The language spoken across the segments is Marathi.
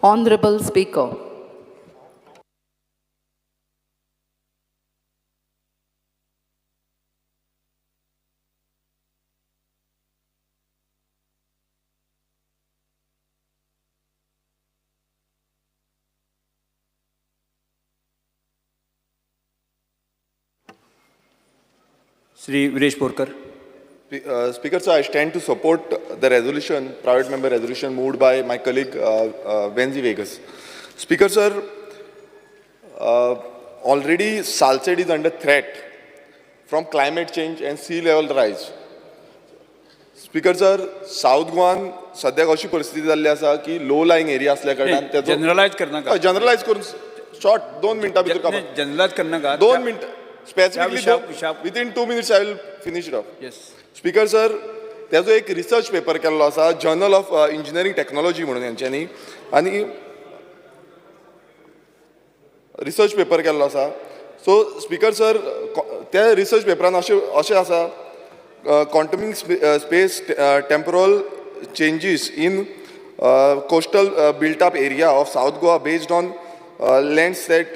Honorable Speaker. Shri Viresh Porkar. Speaker, sir, I stand to support the resolution, private member resolution moved by my colleague Venzi Vegas. Speaker, sir, already Salsed is under threat from climate change and sea level rise. Speaker, sir, South Goan सध्या अशी परिस्थिती झाली आसा की लो लाइंग एरिया असल्या कारणान त्याचो जनरलाइज करना का जनरलाइज करून शॉर्ट 2 मिनिटां भितर का जनरलाइज करना का 2 minute specifically within 2 minutes I will finish it off. Yes. Speaker, sir, त्याचो एक रिसर्च पेपर केल्लो आसा जर्नल ऑफ इंजिनियरिंग टेक्नॉलॉजी म्हणून यांच्यांनी आनी रिसर्च पेपर केल्लो आसा. सो स्पीकर सर त्या रिसर्च पेपरान अशें आसा quantuming space temporal changes in coastal built up area of South Goa based on Landsat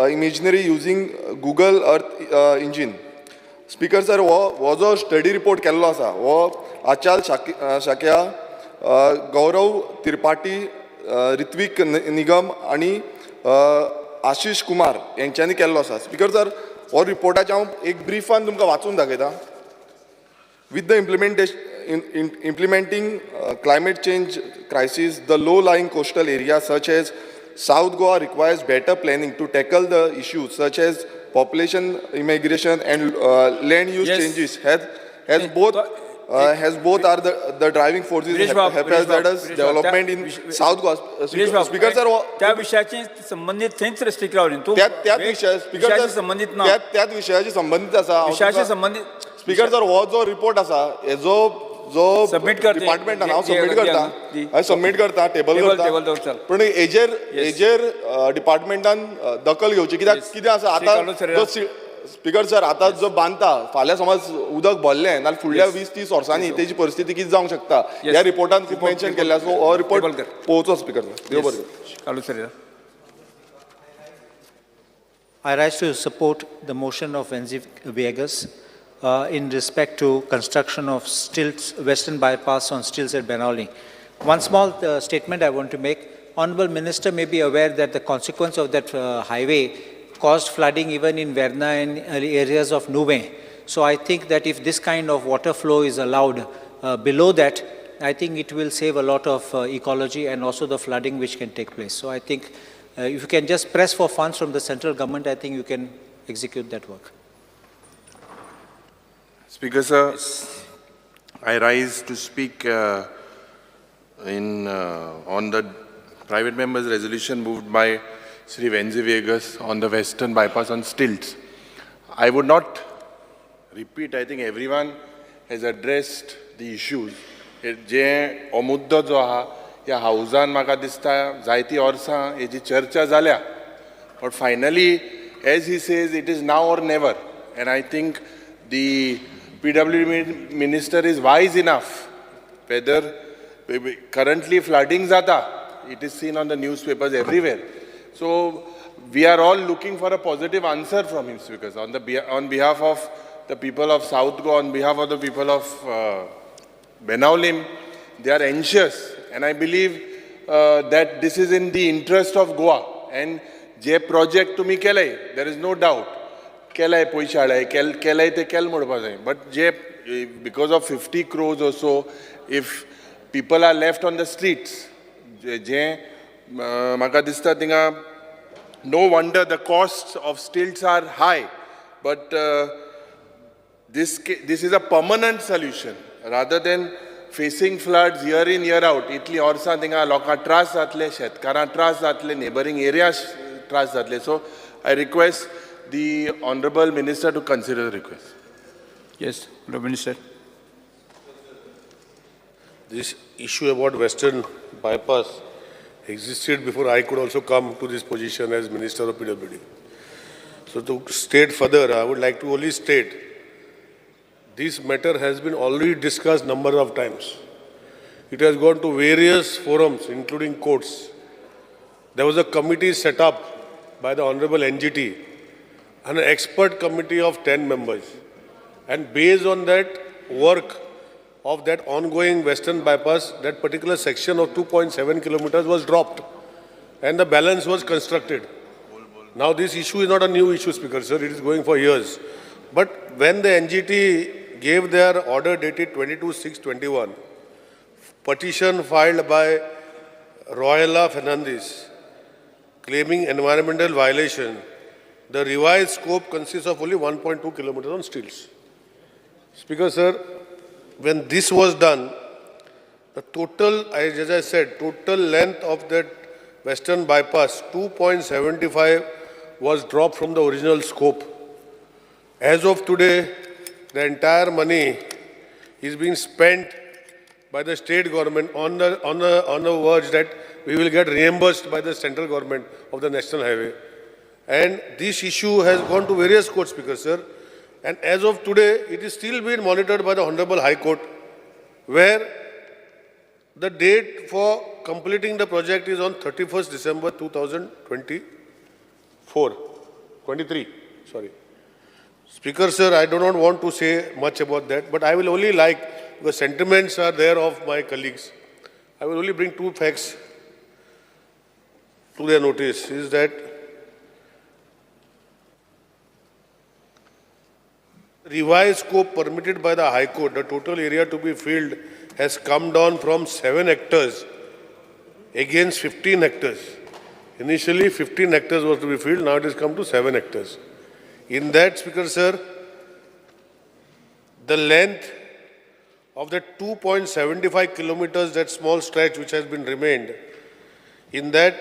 imaginary using Google Earth engine. Speaker sir, वो जो स्टडी रिपोर्ट केल्लो आसा वो आचाल शाक्या गौरव त्रिपाठी ऋत्विक निगम आणि आशीष कुमार यांच्यांनी केल्लो आसा. स्पीकर सर, हो रिपोर्टाचे हांव एक ब्रीफान तुमकां वाचून दाखयता. With the implementing climate change crisis, the low-lying coastal areas such as South Goa requires better planning to tackle the issues such as population immigration and land use changes. Has both are the driving forces that is development in South Goa. Speaker sir, त्या विषयाची संबंधित थंयच रिस्ट्रिक्ट लावली तू त्याच विषय स्पीकर संबंधित ना त्याच विषयाशी संबंधित आसा. विषयाशी संबंधित स्पीकर सर, हो जो रिपोर्ट आसा हेजो जो सबमिट करता डिपार्टमेंटान हांव सबमिट करता टेबल करता पण हेजेर डिपार्टमेंटान दखल घेवची कित्याक आसा आतां स्पीकर सर आतां जो बांदता फाल्यां समज उदक भरलें नाल्यार फुडल्या 20-30 वर्सांनी तेजी परिस्थिती कितें जावंक शकता ह्या रिपोर्टान खूब मेन्शन केल्लें. सो हो रिपोर्ट पळोवचो स्पीकर सर. देव बरें. I rise to support the motion of Venzi Vegas in respect to construction of stilts, western bypass on stilts at Benali. One small statement I want to make. Honorable Minister may be aware that the consequence of that highway caused flooding even in Verna and areas of Nuve. So I think that if this kind of water flow is allowed below that, I think it will save a lot of ecology and also the flooding which can take place. So I think if you can just press for funds from the central government, I think you can execute that work. Speaker sir, I rise to speak on the private member's resolution moved by Shri Venzi Vegas on the western bypass on stilts. I would not repeat, I think everyone has addressed the issues. जे हो मुद्दो जो आहा ह्या हावजान म्हाका दिसता जायती वर्सां हेजी चर्चा जाल्या, but finally, as he says, it is now or never. And I think the PWD minister is wise enough. Whether currently flooding zata, it is seen on the newspapers everywhere. So we are all looking for a positive answer from him, speakers, on behalf of the people of South Goa, on behalf of the people of Benaulim. They are anxious, and I believe that this is in the interest of Goa. And जे project तुम्ही केलंय, there is no doubt. केलंय पयशे हाडय, केलंय ते केल म्हणपाक जाय. But जे because of 50 crores or so, if people are left on the streets, जे म्हाका दिसता थिंगा, no wonder the costs of stilts are high. But this is a permanent solution rather than facing floods year in year out. Itli orsa थिंगा लोकांक त्रास जातले, शेतकारांक त्रास जातले, neighboring areas त्रास जातले. So I request the Honorable Minister to consider the request. Yes, Honorable Minister. this issue about Western bypass existed before I could also come to this position as Minister of PWD. So to state further, I would like to only state this matter has been already discussed number of times. It has gone to various forums, including courts. There was a committee set up by the Honorable NGT, an expert committee of 10 members. And based on that work of that ongoing Western bypass, that particular section of 2.7 kilometers was dropped and the balance was constructed. Now this issue is not a new issue, Speaker Sir, it is going for years. But when the NGT gave their order dated 22/6/21, petition filed by Royala Fernandez claiming environmental violation, the revised scope consists of only 1.2 kilometers on stilts. Speaker Sir, when this was done, the total, as I said, total length of that Western bypass, 2.75, was dropped from the original scope. As of today, the entire money is being spent by the state government on the verge that we will get reimbursed by the central government of the national highway. And this issue has gone to various courts, Speaker Sir. And as of today, it is still being monitored by the Honorable High Court, where the date for completing the project is on 31st December 2023. Sorry. Speaker Sir, I do not want to say much about that, but I will only the sentiments are there of my colleagues. I will only bring two facts to their notice, is that revised scope permitted by the High Court, the total area to be filled has come down from 7 hectares against 15 hectares. Initially, 15 hectares was to be filled, now it has come to 7 hectares. In that, Speaker Sir, the length of the 2.75 kilometers, that small stretch which has been remained, in that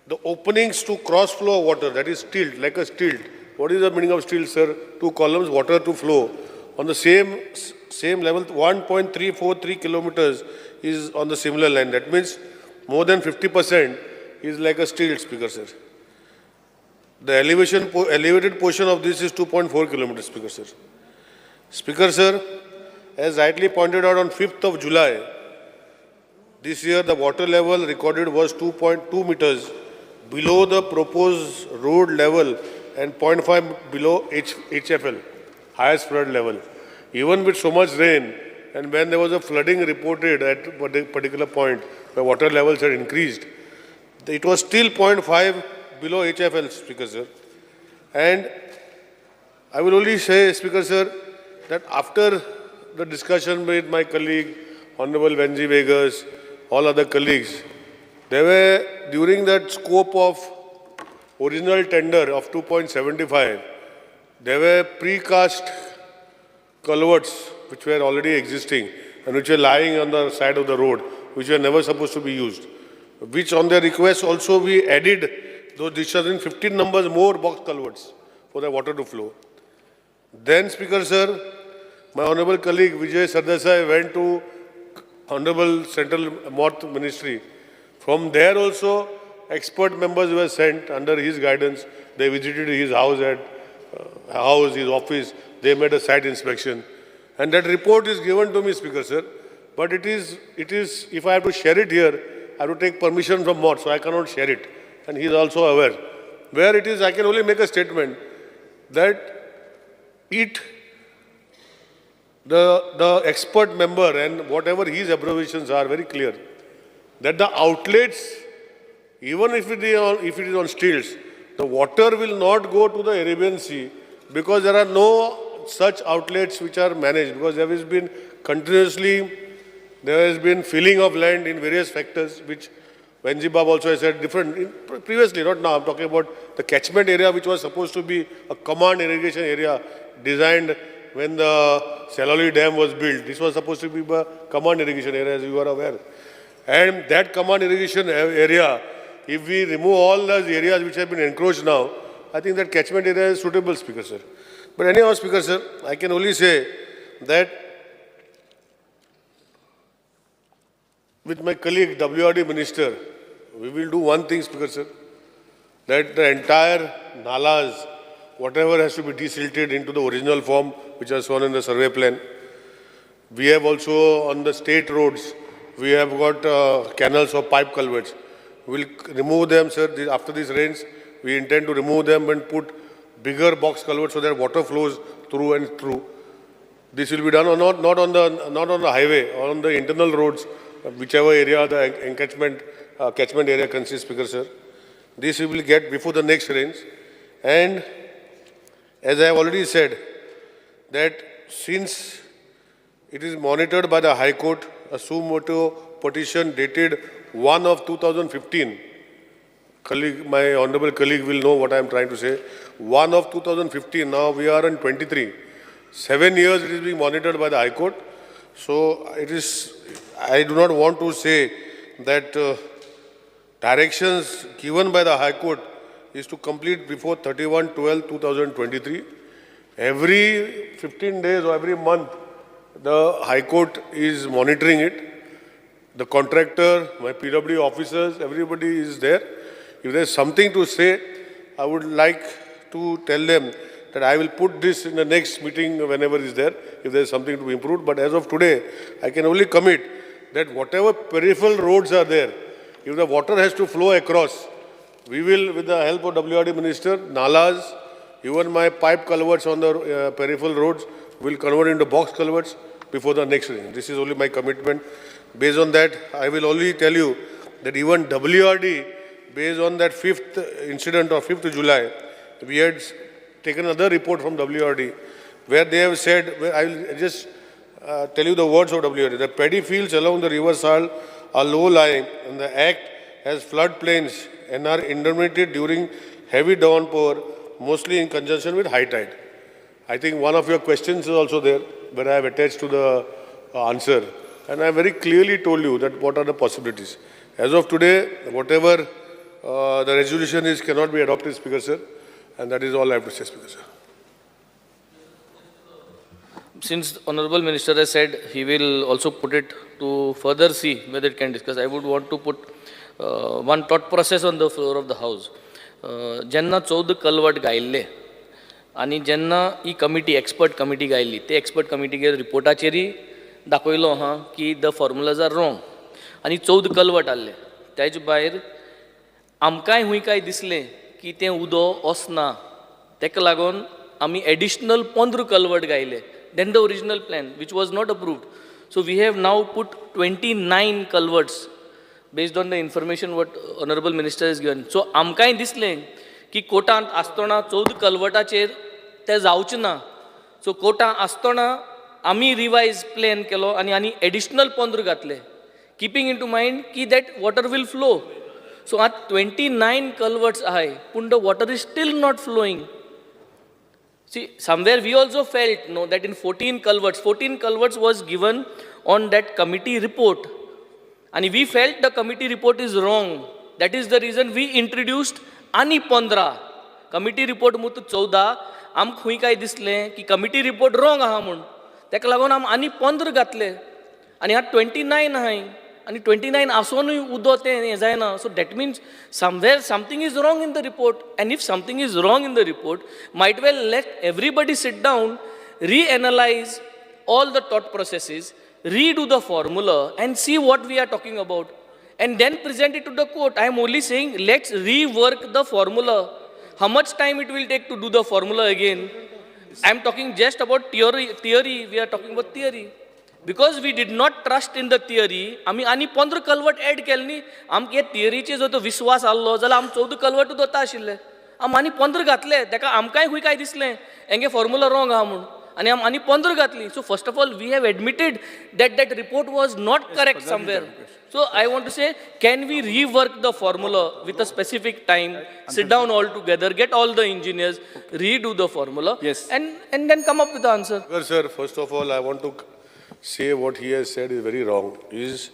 the openings to cross flow of water, that is stilt, like a stilt. What is the meaning of stilt, sir? 2 columns, water to flow. On the same level, 1.343 kilometers is on the similar line. That means more than 50% is like a stilt, Speaker Sir. The elevated portion of this is 2.4 kilometers, Speaker Sir. Speaker Sir, as rightly pointed out on 5th of July, this year the water level recorded was 2.2 meters below the proposed road level and 0.5 below HFL, highest flood level. Even with so much rain, and when there was a flooding reported at a particular point where water levels had increased, it was still 0.5 below HFL, Speaker Sir. And I will only say, Speaker Sir, that after the discussion with my colleague, Honorable Venzi Vegas, all other colleagues, there were, during that scope of original tender of 2.75, there were precast culverts which were already existing and which were lying on the side of the road, which were never supposed to be used, which on their request also we added those discharging 15 numbers more box culverts for the water to flow. Then, Speaker Sir, my honorable colleague Vijay Sardesai went to Honorable Central North Ministry. From there also, expert members were sent under his guidance. They visited his house, his office. They made a site inspection. And that report is given to me, Speaker Sir. But it is, if I have to share it here, I have to take permission from Mott, so I cannot share it. And he is also aware. Where it is, I can only make a statement that the expert member and whatever his observations are very clear, that the outlets, even if it is on stilts, the water will not go to the Arabian Sea because there are no such outlets which are managed, because there has been filling of land in various factors, which Venjibab also has said previously, not now. I'm talking about the catchment area which was supposed to be a command irrigation area designed when the Saloli Dam was built. This was supposed to be a command irrigation area, as you are aware. And that command irrigation area, if we remove all those areas which have been encroached now, I think that catchment area is suitable, Speaker Sir. But anyhow, Speaker Sir, I can only say that with my colleague, WRD Minister, we will do one thing, Speaker Sir, that the entire nalas, whatever has to be desilted into the original form, which are shown in the survey plan. We have also on the state roads, we have got canals or pipe culverts. We'll remove them, sir. After these rains, we intend to remove them and put bigger box culverts so that water flows through and through. This will be done not on the highway, on the internal roads, whichever area the catchment area consists, Speaker Sir. This we will get before the next rains. And as I have already said, that since it is monitored by the High Court, a suo motu petition dated 1 of 2015. My honorable colleague will know what I am trying to say. 1 of 2015, now we are in 23. 7 years it is being monitored by the High Court. So I do not want to say that directions given by the High Court is to complete before 31/12/2023. Every 15 days or every month, the High Court is monitoring it. The contractor, my PW officers, everybody is there. If there is something to say, I would like to tell them that I will put this in the next meeting whenever is there, if there is something to be improved. But as of today, I can only commit that whatever peripheral roads are there, if the water has to flow across, we will, with the help of WRD Minister, nalas, even my pipe culverts on the peripheral roads, will convert into box culverts before the next rain. This is only my commitment. Based on that, I will only tell you that even WRD, based on that 5th incident of 5th July, we had taken another report from WRD where they have said, I will just tell you the words of WRD, the paddy fields along the river Sal are low-lying and the Act has floodplains and are intermittent during heavy downpour, mostly in conjunction with high tide. I think one of your questions is also there, where I have attached to the answer. And I very clearly told you that what are the possibilities. As of today, whatever the resolution is cannot be adopted, Speaker Sir. And that is all I have to say, Speaker Sir. Since Honorable Minister has said he will also put it to further see whether it can discuss, I would want to put one thought process on the floor of the House. Jenna 14 kalvat gaयल्ले आणि जेन्ना ही कमिटी एक्सपर्ट कमिटी गायल्ली ते एक्सपर्ट कमिटीगे रिपोर्टाचेरी दाखयलो हा की द फॉर्मुलाज आर रॉंग आणि 14 कलवट आहले त्याच भायर आमकांय हुंय काय दिसलें की तें उदो वचना तेका लागून आमी एडिशनल 15 कलवट गायले than the original plan which was not approved. So we have now put 29 culverts based on the information what Honorable Minister has given. So आमकांय दिसलें की कोर्टांत आसतना 14 कलवटाचेर ते जावचें ना. सो कोर्टां आसतना आमी रिवायज प्लॅन केलो आनी एडिशनल 15 घातले कीपिंग इन टू मायंड की that water will flow. So आत 29 culverts आहाय पूण the water is still not flowing. See, somewhere we also felt that in 14 culverts was given on that committee report. And we felt the committee report is wrong. That is the reason we introduced ani 15. Committee report mutu 14. आम खुई काय दिसलें की committee report wrong आहा म्हूण तेका लागून आम आनी 15 घातले आनी हा 29 आहाय आनी 29 आसोनूय उदो तें हें जायना. So that means somewhere something is wrong in the report. And if something is wrong in the report might well let everybody sit down, reanalyse all the thought processes, redo the formula and see what we are talking about and then present it to the court. I am only saying let's rework the formula. How much time it will take to do the formula again? I am talking just about theory. We are talking about theory. Because we did not trust in the theory, आमी आनी 15 कलवट एड केले न्ही. आमकां हे थियरीचेर जो तो विश्वास आसलो जाल्यार आम 14 कलवट दोता आशिल्ले. आम आनी 15 घातले तेका आमकांय खूंय काय दिसलें हेंगे फॉर्मुला रॉंग आहा म्हूण आनी आम आनी 15 घातली. So first of all we have admitted that report was not correct somewhere. So I want to say, can we rework the formula with a specific time, sit down all together, get all the engineers, redo the formula, Yes, and then come up with the answer. Sir, first of all, I want to say what he has said is very wrong. Is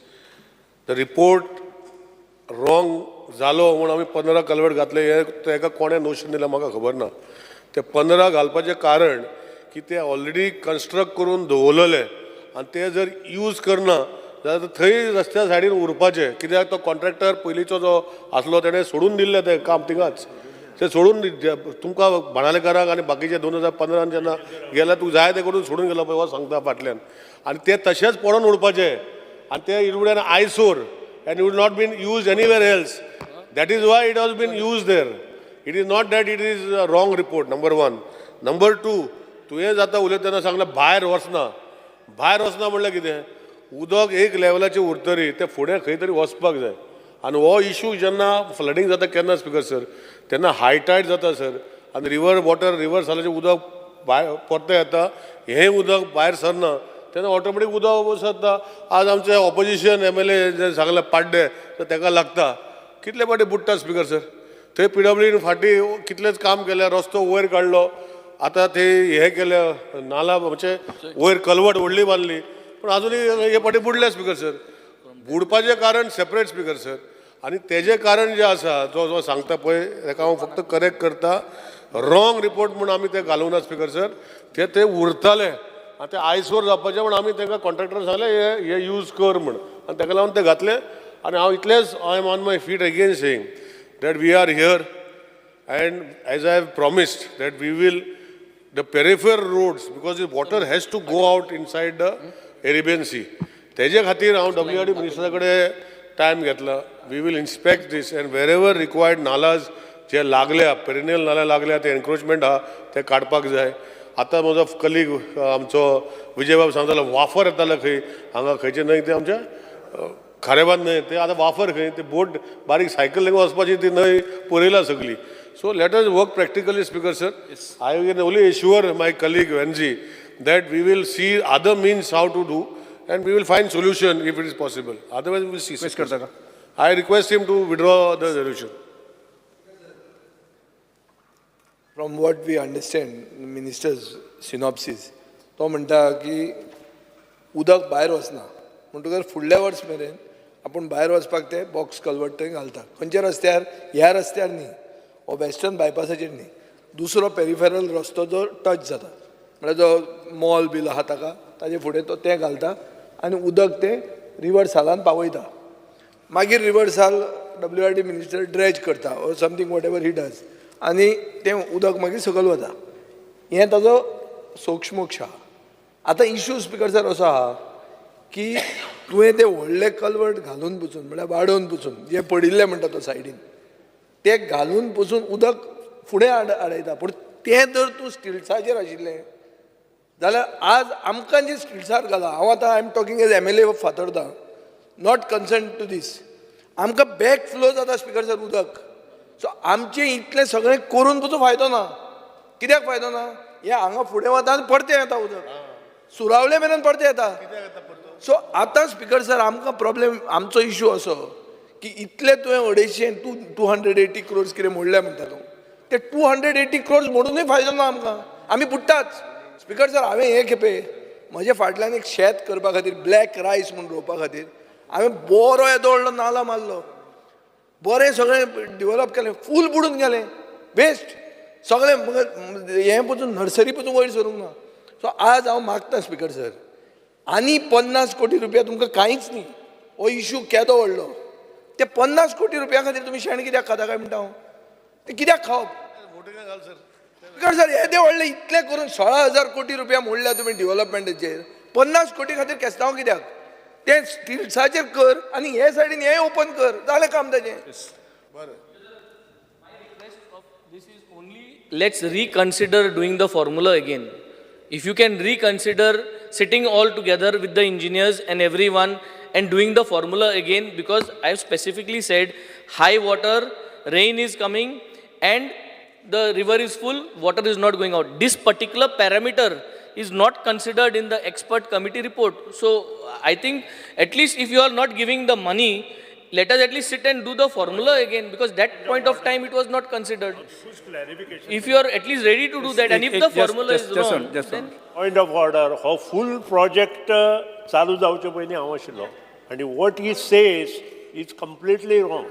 the report wrong जालो म्हणून आमी 15 कलवट घातले हे तेका कोणे नोशन दिला म्हाका खबर ना. ते 15 घालपाचें कारण की ते ऑलरेडी कन्स्ट्रक्ट करून दवरलेले आनी ते जर यूज करना जाल्यार थंय रस्त्या सायडीन उरपाचें, कित्याक तो कॉन्ट्रॅक्टर पयलींचो जो आसलो तेणें सोडून दिल्लें तें काम थिंगाच. ते सोडून तुमकां भाणालेकाराक आनी बाकीचे 2015 जेन्ना गेला तूं जाय ते करून सोडून गेलो पळय, हो सांगता फाटल्यान. आनी ते तशेंच पडोवन उरपाचे आनी ते it would an eyesore and it would not been use anywhere else. That is why it has been use there. It is not that it is a wrong report. Number 1. Number 2, तुवें जाता उलयतना सांगलें भायर वचना. भायर वचना म्हणल्यार कितें? उदक एक लेवलाचेर उरतरी ते फुडें खंय तरी वचपाक जाय. आनी हो इशू जेन्ना फ्लडींग जाता केन्ना स्पिकर सर, तेन्ना हाय टायड जाता सर, आनी रिवर सालाचें उदक भायर परतें येता, हें उदक भायर सरना, तेन्ना ऑटोमॅटीक उदक सरता. आज आमचे ऑपोजिशन MLA जे सांगलें पाड्डे, तर ताका लागता. कितले फावटी बुडटा स्पिकर सर? थंय PWDन फाटीं कितलेंच काम केलें, रस्तो वयर काडलो, आतां थंय हें केलें, नाला म्हणजे वयर कलवट व्हडली बांदली, पूण आजुनूय हे फाटी बुडले स्पिकर सर. बुडपाचें कारण सेपरेट स्पिकर सर, आनी तेजें कारण जें आसा जो सांगता पळय ताका हांव फक्त करेक्ट करता. रॉंग रिपोर्ट म्हूण आमी ते घालूंक ना स्पिकर सर. ते उरताले आनी ते आयसोर जावपाचें म्हूण आमी तांकां कॉन्ट्रॅक्टर सांगलें हे यूज कर म्हूण, आनी ताका लागून ते घातले. आनी हांव इतलेंच I am on my feet again saying that we are here and as I have promised that we will the peripheral roads, because the water has to go out inside the Arabian Sea. तेजे खातीर हांव WRD मिनिस्टरा कडेन टायम घेतला. We will inspect this and wherever required नालाज जे लागल्या, पेरिनियल नाला लागल्या, ते एन्क्रोचमेंट आहा ते काडपाक जाय. आतां म्हजो कलीग आमचो विजय बाब सांगतालो वाफर येताले खंय, हांगा खंयचे न्हय ते आमच्या खारेबाद न्हय, ते आतां वाफर खंय, ते बोट बारीक सायकल लेगून वचपाची ती न्हय पुरयला सगळी. So let us work practically, Speaker sir. Yes. I can only assure my colleague Venzi that we will see other means how to do, and we will find solution if it is possible. Otherwise, we will see. I request him to withdraw the resolution. From what we understand, the minister's synopsis, तो म्हणटा की उदक भायर वचना, म्हणटकच फुडल्या वर्स मेरेन आपूण भायर वचपाक ते बॉक्स कल्वर्ट थंय घालता. खंयच्या रस्त्यार? ह्या रस्त्यार न्ही, हो वेस्टर्न बायपासाचेर न्ही, दुसरो पेरिफेरल रस्तो जो टच जाता, म्हळ्यार जो मॉल बील आहा ताका ताजे फुडें तो तें घालता आनी उदक ते रिवर सालान पावयता. मागीर रिवर साल WRD मिनिस्टर ड्रेज करता और something what ever he does, आनी तें उदक मागीर सकयल वता. हें ताजो सोक्षमोक्ष आहा. आतां इशू स्पिकर सर असो आहा की तुवें ते व्हडले कल्वर्ट घालून पुसून, म्हळ्यार वाडोवन पुसून, जे पडिल्ले म्हणटा तो सायडीन, ते घालून पसून उदक फुडें आडयता. पूण तें जर तूं स्टिल्साचेर आशिल्लें जाल्यार आज आमकां जे स्टिल्सार घाला, हांव आतां I am talking as MLA of Fatorda, not concern to this, आमकां बॅक फ्लो जाता स्पिकर सर उदक. सो आमचें इतलें सगळें करून पसून फायदो ना. कित्याक फायदो ना? हें हांगा फुडें वता आनी परतें येता उदक, सुरावले मेरेन परतें येता. सो आतां स्पिकर सर आमकां प्रॉब्लेम, आमचो इशू असो की इतले तुवें 280 crores कितें मोडले म्हणटा तूं, ते 280 crores मोडूनय फायदो ना आमकां, आमी बुडटाच. स्पिकर सर हांवें हे खेपे म्हजे फाटल्यान एक शेत करपा खातीर, ब्लॅक रायस म्हणून रोवपा खातीर हांवें बरो येदो व्हडलो नाला मारलो, बरें सगळें डिवेलॉप केलें, फूल बुडून गेलें, वेस्ट सगळें. हें पसून नर्सरी पसून वयर सरूंक ना. सो आज हांव मागता स्पिकर सर, आनी 50 कोटी रुपया तुमकां कांयच न्ही, हो इशू केदो व्हडलो, ते 50 कोटी रुपया खातीर तुमी शेण कित्याक खाता काय म्हणटा हांव? ते कित्याक खावप? स्पिकर सर येदे व्हडले इतले करून 16,000 कोटी रुपया मोडल्या तुमी डेव्हलपमेंटाचेर, 50 कोटी खातीर केस्तांव कित्याक? ते स्टिल्साचेर कर आनी हे सायडीन हें ओपन कर, जालें काम ताजें. Let's reconsider doing the formula again. If you can reconsider sitting all together with the engineers and everyone and doing the formula again, because I have specifically said high water, rain is coming and the river is full, water is not going out. This particular parameter is not considered in the expert committee report. So I think at least if you are not giving the money, let us at least sit and do the formula again, because that point of time it was not considered. If you are at least ready to do that, and if the formula is wrong, then... Point of order, हो full project चालू जावचे पयलीं हांव आशिल्लो, आनी what he says is completely wrong.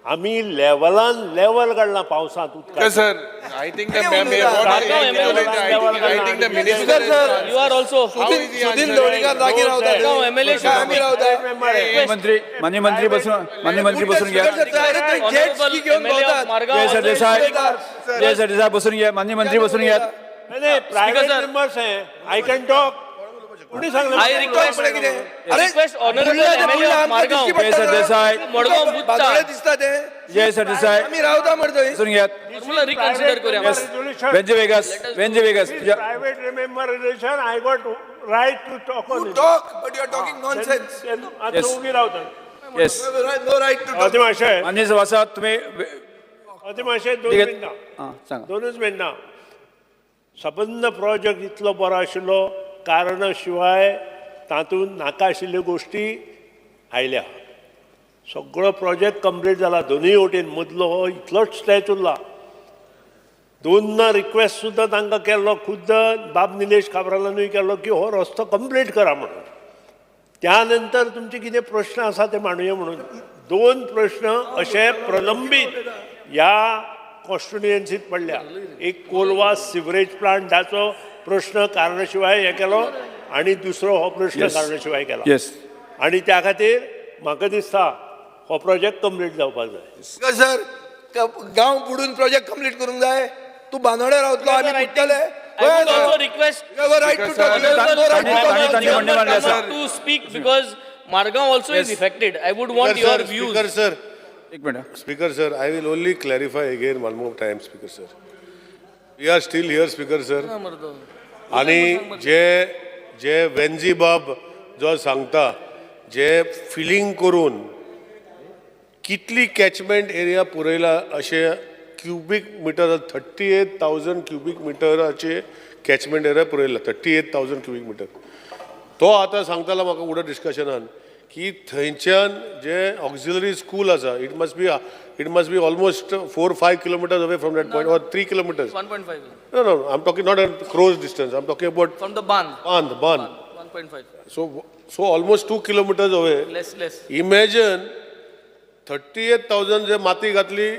आम्ही लेवल काढला पावसात उदकाचें. Yes, sir. I think the minister You are also. Sunil Dhavalikar जागी रावता Now, MLA should आम्ही रावता मान्य मंत्री बसून घ्या. जेट्स घेऊन बोलतात जय सरदेसाई बसून घ्या. मान्य मंत्री बसून घ्या. नाही प्रायव्हेट sir. मेंबर्स आहे. I can talk. कोणी सांगलं I request, request honorable MLA of Margaon. जय सरदेसाई मडगाव बागडे बुथचा दिसतात ते जय सरदेसाई आम्ही रावता म्हणतोय बसून घ्या. फॉर्म्युला रिकन्सिडर करूया. Venzy Viegas private member relation I got right to talk on talk but you are talking nonsense आता उभी रावतात. येस नो राईट टू अति मातशें मान्य सभासद तुम्ही अति मातशें दोन ठीक आहे. मिनटां हां सांगा. दोनच मिनटां सबंद प्रोजेक्ट इतलो बरो आशिल्लो कारणा शिवाय तातूंत नाका आशिल्ल्यो गोश्टी आयल्या. सगळो प्रोजेक्ट कंप्लीट जाला दोनूय वटेन मदलो हो इतलोच स्ट्रेच उरला. दोनदा रिक्वेस्ट सुद्दां तांकां केल्लो खुद्द बाब निलेश काब्रालानूय केल्लो की हो रस्तो कंप्लीट करा म्हणून. त्या नंतर तुमचे कितें प्रश्न आसा ते मांडुया म्हणून. दोन प्रश्न अशे प्रलंबीत ह्या कॉन्स्टिट्युएन्सीत पडल्या. एक कोलवा सिवरेज प्लांटाचो प्रश्न कारणा शिवाय हे केलो आणि दुसरो हो प्रश्न कारणा शिवाय केला. येस आणि त्या खातीर म्हाका दिसता हो प्रोजेक्ट कंप्लीट जावपाक जाय. सर गांव बुडून प्रोजेक्ट कंप्लीट करूंक जाय. तूं बांदोड्या रावतलो आमी पुट्टले I would also request right to talk to speak because Margaon also is affected. I would want your views. Speaker sir, एक minute. Speaker sir, I will only clarify again one more time, Speaker sir. We are still here, Speaker sir. आणि जे वेंजी बाब जो सांगता जे फिलिंग करून कितली कॅचमेंट एरिया पुरयला अशे क्युबिक मिटर 38,000 क्युबिक मिटराचे कॅचमेंट एरिया पुरयला 38,000 क्युबिक मिटर. तो आतां सांगतालो म्हाका फुडें डिस्कशनान की थंयच्यान जे ऑक्झिलरी स्कूल आसा it must be almost 4-5 kilometres away from that point or 3 kilometres. 1.5 No, I am talking not a close distance. I am talking about from the Ban. Ban. 1.5. So almost 2 kilometers away. Less. Imagine 38,000 जे माती घातली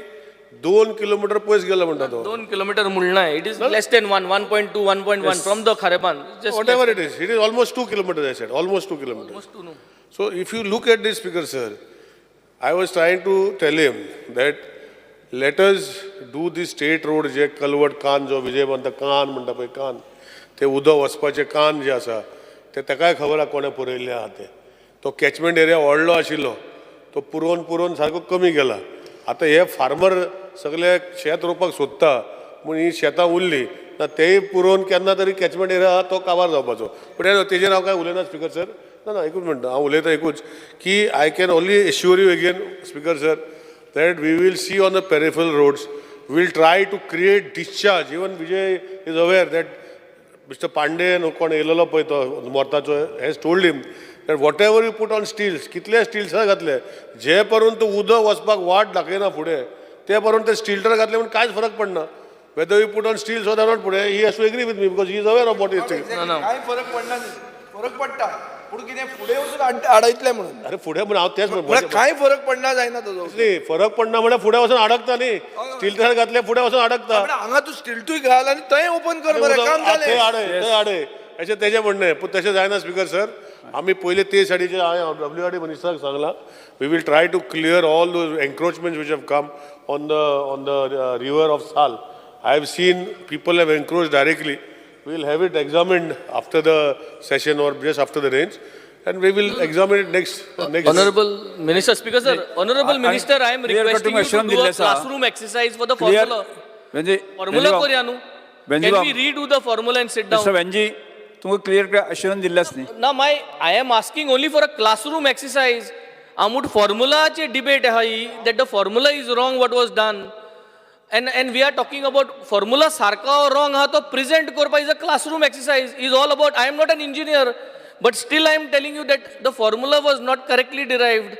2 किलोमीटर पयस गेला म्हणटा तो. 2 किलोमीटर मुळना आहे. It is less than 1.2, 1.1 from the Khareban. Just Whatever it is almost 2 kilometers. I said almost 2 kilometers. almost 2, no. So if you look at this figure, sir, I was trying to tell him that let us do the state road जे कलवट कान जो विजय म्हणटा कान म्हणटा पळय कान ते उदक वचपाचे कान जे आसा ते ताकाय खबर आहा कोणे पुरयल्ले आहा ते. तो कॅचमेंट एरिया व्हडलो आशिल्लो तो पुरोवन सारको कमी गेला. आतां हे फार्मर सगळे शेत रोवपाक सोदता पूण ही शेतां उरली ना तेय पुरोवन केन्ना तरी कॅचमेंट एरिया आहा तो काबार जावपाचो. पूण तेजेर हांव काय उलयना स्पिकर सर. ना एकूच म्हणटा हांव उलयता एकूच की I can only एश्युअर you again speaker sir that we will see on the peripheral roads. We will try to create discharge. Even Vijay is aware that Mr. Pandey and Okon Elolo Poito Mortacho has told him that whatever you put on steels, कितले steels घातले जे पर्यंत उदक वचपाक वाट दाखयना फुडें ते पर्यंत ते स्टील घातले म्हणून कांयच फरक पडना. Whether you put on steels or not फुडें he has to agree with me because he is aware of what he is saying. काय फरक पडना फरक पडटा पूण कितें फुडें वचून आडयतले म्हणून. अरे फुडें म्हणून हांव तेच म्हळ्यार कांय फरक पडना जायना ताजो. फरक पडना म्हळ्यार फुडें वचून अडकता न्ही. स्टील टायर घातले फुडें वचून अडकता. हांगा तू स्टीलटूय घाल आनी थंय ओपन कर मरे काम थंय जालें. आडय अशें तेजें म्हणणें. पूण तशें जायना स्पिकर सर. आमी पयलीं ते सायडीचे हांवें WRD मिनिस्टराक सांगलां we will try to clear all those encroachments which have come on the river of Sal. I have seen people have encroach directly. We will have it examined after the session or just after the range and we will examine it next. Honorable Minister, Speaker sir, Honorable Minister, I am requesting you to do a classroom exercise for the formula. Formula करूया न्हू. Can we redo the formula and sit down? Mr. Venji, तुमकां क्लियर अश्योरन्स दिल्लेच न्ही. Now I am asking only for a classroom exercise. आमूट formula चे debate आहा ही that the formula is wrong what was done. And we are talking about formula सारका or wrong आहा तो present करपा is a classroom exercise. Is all about I am not an engineer. But still I am telling you that the formula was not correctly derived.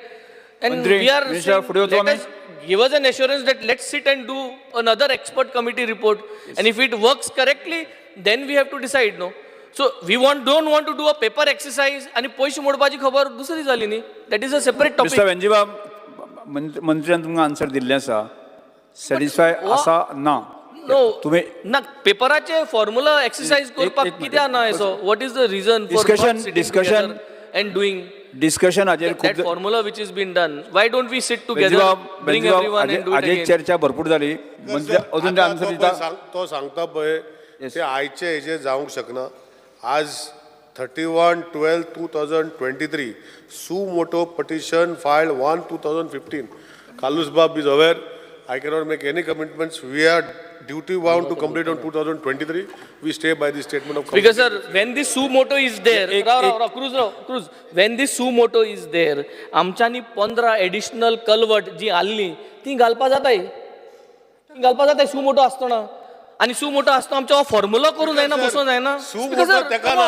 And we are saying, let us give us an assurance that let's sit and do another expert committee report. Yes. And if it works correctly, then we have to decide, no? So we don't want to do a paper exercise and पैसे मोडपाची खबर दुसरी झाली न्ही. That is a separate topic. Mr. Venjiba, मंत्र्यान तुमकां आन्सर दिल्लें आसा सॅटिस्फाय आसा ना नो तुम्ही ना पेपराचे फॉर्म्युला एक्सरसाइज करपाक कित्याक ना असो what is the reason discussion and doing discussion हाजेर that खूब formula which is been done, why don't we sit together, bring everyone and do it हाजेर again? चर्चा भरपूर जाली मंत्री अजून ते आन्सर दिता तो सांगता पळय ते आयचे हेजे जावंक शकना आज 31/12/2023 सू motor petition filed 1/2015 Carlos Bab is aware I cannot make any commitments we are duty bound to complete on 2023 we stay by the statement of Because sir, when this suo moto is there, Cruz, when this suo moto is there, आमच्यानी 15 additional culvert जी आल्ली ती घालपा जाताय suo moto आसतना आणि suo moto आसतना आमच्या फॉर्म्युला करून जायना बसून जायना सू मोटो तेका ना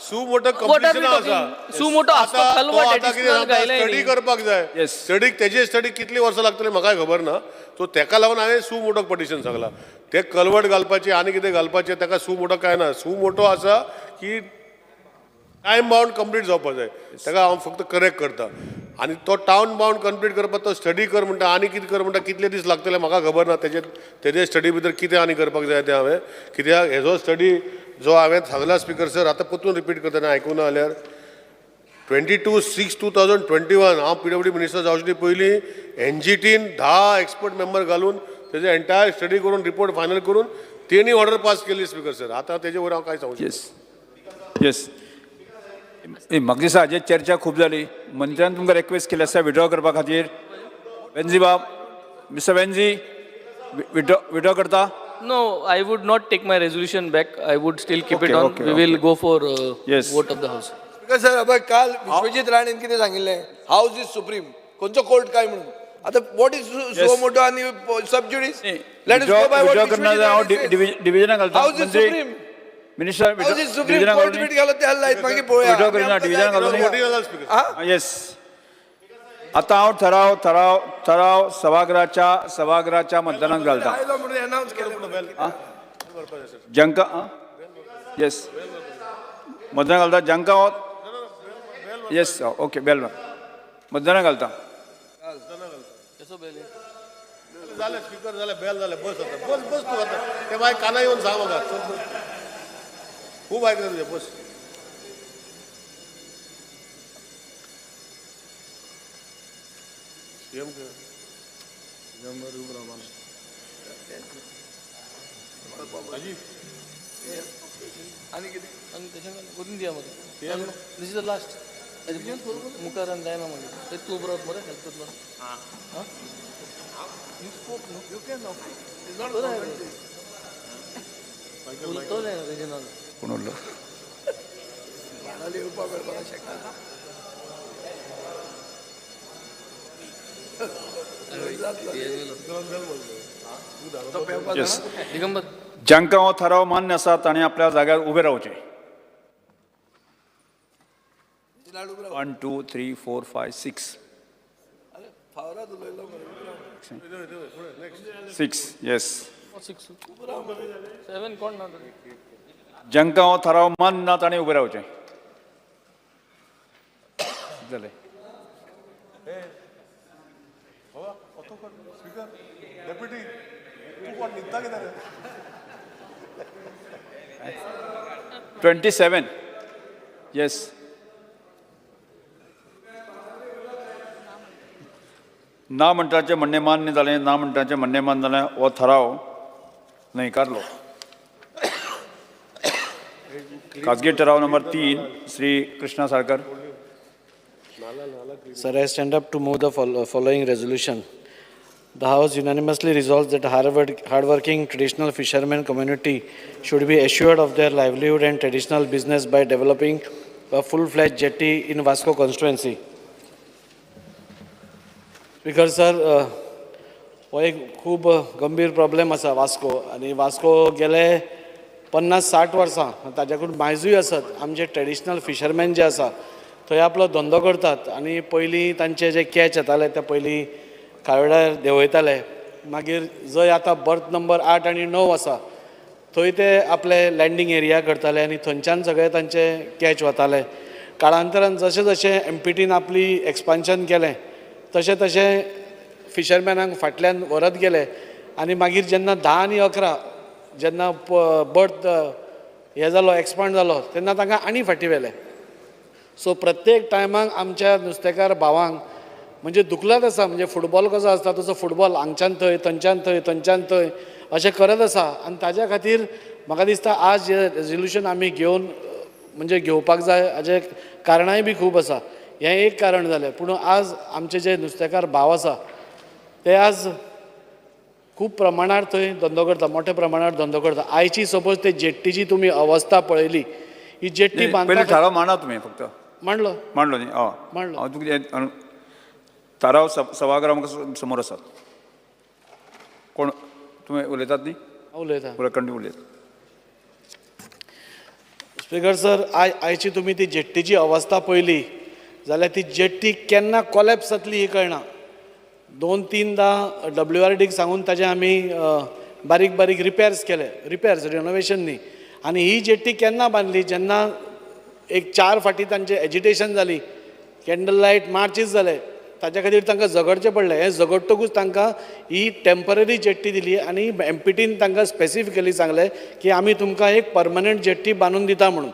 सू मोटो कंप्लीशन आसा suo moto आसता culvert additional घायले स्टडी करपाक जाय स्टडीक तेजे स्टडी कितली वर्सां लागतली म्हाका खबर ना सो तेका लागून हांवें सू मोटो पटिशन सांगला ते कलवट घालपाचे आनी कितें घालपाचें तेका सू मोटो काय ना सू मोटो आसा की टायम बाउंड कंप्लीट जावपाक जाय तेका हांव फक्त करेक्ट करता आनी तो टावन बाउंड कंप्लीट करपाक तो स्टडी कर म्हणटा आनी कितें कर म्हणटा कितले दीस लागतले म्हाका खबर ना तेजे स्टडी भितर कितें आनी करपाक जाय तें हांवें कित्याक हेजो स्टडी जो हांवें सांगला स्पिकर सर आतां परतून रिपीट करतना आयकूं ना जाल्यार 22/6/2021 हांव PWD मिनिस्टर जावचे पयलीं NGTन 10 एक्सपर्ट मेंबर घालून तेजे एंटायर स्टडी करून रिपोर्ट फायनल करून तेणी ऑर्डर पास केली स्पिकर सर आतां तेजे वयर हांव कांय सांगू शकना येस म्हाका दिसता हाजेर चर्चा खूब जाली मंत्र्यान तुमकां रिक्वेस्ट केली आसा विड्रॉ करपा खातीर वेन्जी बाब मिस्टर वेन्जी विड्रॉ करता No, I would not take my resolution back. I would still keep it on. We will go for vote of the house. Sir अब काल विश्वजीत राणेन कितें सांगिल्लें हाऊस इज सुप्रीम खंयचो कोर्ट काय म्हणून आतां वॉट इज सुओ मोटो आनी sub judice let us go by what डिविजनाक घालता house is supreme minister house is supreme court बीट घालो त्याला लायत मागीर पळोवया विड्रॉ करना डिविजनाक घालून येस आता हांव ठराव सभागृहाच्या मतदानाक घालता आयलो म्हणून अनाउन्स केलें जांकां येस मतदान घालता जांकां येस ओके बेल मतदानाक घालता जालें स्पिकर जालें बेल जालें बस आता बस तूं आतां ते मागीर काना येवन सांग म्हाका खूब आयकलें तुजें बस आनी कितें करून दिया मरे दिस इज द लास्ट मुखारान जायना मागीर तूं बरोबर मरे हेल्प करतलो उलतो जायना तेजे नाल कोण उरलो येवपा मेळपाक शकना येस दिगंबर जांकां हो थाराव मान्य आसा ताणें आपल्या जाग्यार उबे रावचें 1 2 3 4 5 6 6 येस 7 कोण ना जांकां हो थाराव मान्य ना ताणें उबे रावचें जालें डेप्युटी तूं कोण न्हिदता कितें 27 येस ना म्हणटाचें म्हणणें मान्य जालें ना म्हणटाचें म्हणणें मान्य जालें हो थाराव न्हयकारलो खाजगी ठराव number 3 Shri Krishna Salkar Sir, I stand up to move the following resolution. The House unanimously resolves that hardworking traditional fishermen community should be assured of their livelihood and traditional business by developing a full-fledged jetty in Vasco constituency. Speaker sir, हो एक खूब गंभीर प्रॉब्लेम आसा वास्को आनी वास्को गेले 50-60 वर्सां ताज्याकून मायजूय आसात आमचे ट्रेडिशनल फिशरमॅन जे आसा थंय आपलो धंदो करतात आनी पयलीं तांचे जे कॅच येताले ते पयलीं काळोड्यार देंवयताले मागीर जंय आतां बर्थ नंबर 8 आनी 9 आसा थंय ते आपले लँडींग एरिया करताले आनी थंयच्यान सगळे तांचे कॅच वताले काळांतरान जशें जशें MPTन आपली एक्सपान्शन केलें तशें तशें फिशरमॅनांक फाटल्यान व्हरत गेले आनी मागीर जेन्ना 10 आनी 11 जेन्ना बर्थ हे जालो एक्सपांड जालो तेन्ना तांकां आनी फाटीं व्हेले. सो प्रत्येक टायमाक आमच्या नुस्तेकार भावांक म्हणजे दुखलत आसा. म्हणजे फुटबॉल कसो आसता तसो फुटबॉल हांगच्यान थंय थंयच्यान थंय थंयच्यान थंय अशें करत आसा. आनी ताज्या खातीर म्हाका दिसता आज जे रेजोल्युशन आमी म्हणजे घेवपाक जाय हाजे कारणांय बी खूब आसा. हें एक कारण जालें. पूण आज आमचे जे नुस्तेकार भाव आसा ते आज खूब प्रमाणार थंय धंदो करता, मोठ्या प्रमाणार धंदो करता. आयची सपोज ते जेट्टीची तुमी अवस्था पळयली, ही जेट्टी पहिले थाराव मांडा तुम्ही फक्त मांडलो मांडलो न्ही हय मांडलो. हांव तुमचे थाराव सभागृह आमकां समोर आसात. कोण तुमी उलयतात न्ही? उलयता पुरो कंटिन्यू उलयता. स्पीकर सर, आयची तुमी ती जेट्टीची अवस्था पळयली जाल्यार ती जेट्टी केन्ना कोलॅप्स जातली ही कळना. 2-3दा WRDक सांगून ताजे आमी बारीक बारीक रिपेर्स केले. रिपेर्स रिनोवेशन न्ही. आनी ही जेट्टी केन्ना बांदली जेन्ना एक 4 फाटीं तांचे एजिटेशन जाली, कॅन्डल लायट मार्चीस जाले, ताच्या खातीर तांकां झगडचें पडलें. हें झगडटकूच तांकां ही टेम्पररी जेट्टी दिली आनी MPTन तांकां स्पेसिफिकली सांगलें की आमी तुमकां एक परमनंट जेट्टी बांदून दिता म्हणून.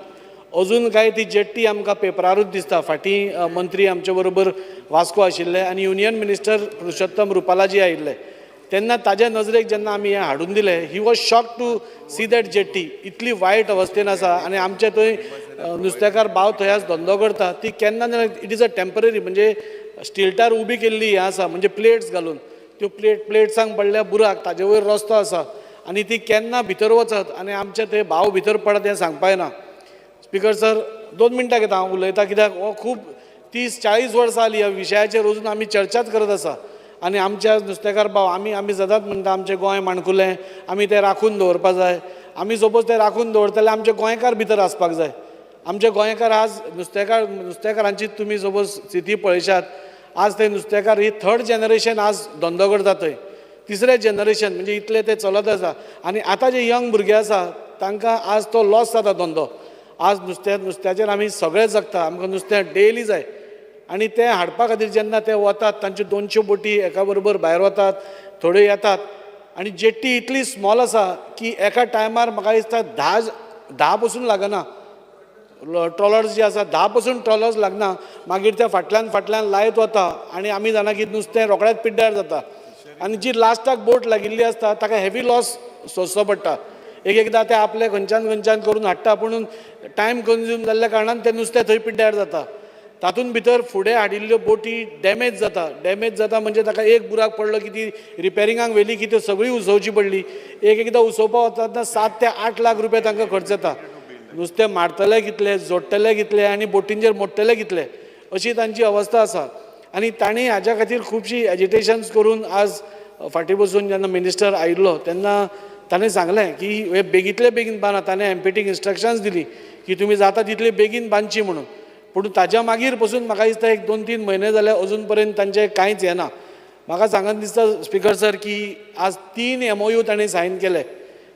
अजून काय ती जेट्टी आमकां पेपरारूच दिसता. फाटीं मंत्री आमचे बरोबर वास्को आशिल्ले आनी युनियन मिनिस्टर पुरुषोत्तम रुपालाजी आयिल्ले तेन्ना ताज्या नजरेक जेन्ना आमी हें हाडून दिलें, he was shock to see that jetty. इतली वायट अवस्थेन आसा आनी आमचे थंय नुस्तेकार भाव थंय आज धंदो करता ती केन्ना इट इज अ टेम्पररी म्हणजे स्टिल्टार उबी केल्ली हें आसा म्हणजे प्लेट्स घालून त्यो प्लेट्सांक पडल्या बुराक ताजे वयर रस्तो आसा आनी ती केन्ना भितर वचत आनी आमचे थंय भाव भितर पडत हें सांगपा येना. स्पीकर सर, 2 मिनटां घेता हांव उलयतां कित्याक हो खूब 30-40 वर्सां जालीं ह्या विशयाचेर अजून आमी चर्चाच करत आसा. आनी आमच्या नुस्तेकार भाव आमी सदांच म्हणटा आमचें गोंय माणकुलें आमी तें राखून दवरपा जाय. आमी सपोज तें राखून दवरतले आमचे गोंयकार भितर आसपाक जाय. आमचे गोंयकार आज नुस्तेकारांची तुमी सपोज स्थिती पळयशात, आज ते नुस्तेकार ही 3rd जनरेशन आज धंदो करता थंय. 3रे जनरेशन म्हणजे इतले ते चलत आसा. आनी आतां जे यंग भुरगे आसा तांकां आज तो लॉस जाता धंदो. आज नुस्त्याचेर आमी सगळे जगता. आमकां नुस्तें डेली जाय आनी तें हाडपा खातीर जेन्ना ते वतात तांच्यो 200 बोटी एका बरोबर भायर वतात, थोड्यो येतात आनी जेट्टी इतली स्मॉल आसा की एका टायमार म्हाका दिसता 10 पसून लागना. ट्रॉलर्स जे आसा 10 पसून ट्रॉलर्स लागना. मागीर ते फाटल्यान लायत वता आनी आमी जाणा की नुस्तें रोखडेंच पिड्ड्यार जाता. आनी जी लास्टाक बोट लागिल्ली आसता ताका हेवी लॉस सोंसचो पडटा. एकदां ते आपले खंयच्यान करून हाडटा पूण टायम कन्ज्यूम जाल्ल्या कारणान तें नुस्तें थंय पिड्ड्यार जाता. तातूंत भितर फुडें हाडिल्ल्यो बोटी डॅमेज जाता म्हणजे ताका एक बुराक पडलो की ती रिपेरिंगाक व्हेली की त्यो सगळी उसोवची पडली. एकदां उसोवपा वता 7 ते 8 लाख रुपया तांकां खर्च जाता. नुस्तें मारतले कितले, जोडटले कितले आनी बोटींचेर मोडटले कितले अशी तांची अवस्था आसा. आनी तांणी हाज्या खातीर खुबशी एजिटेशन्स करून आज फाटीं बसून जेन्ना मिनिस्टर आयिल्लो तेन्ना ताणें सांगलें की हे बेगींतले बेगीन बांदा. ताणें MPTक इन्स्ट्रक्शन्स दिली की तुमी जाता तितली बेगीन बांदची म्हणून. पूण ताज्या मागीर पसून म्हाका दिसता एक 2-3 म्हयने जाले अजून पर्यंत तांचें कांयच येना. म्हाका सांगन दिसता स्पीकर सर की आज 3 MOU ताणें सायन केले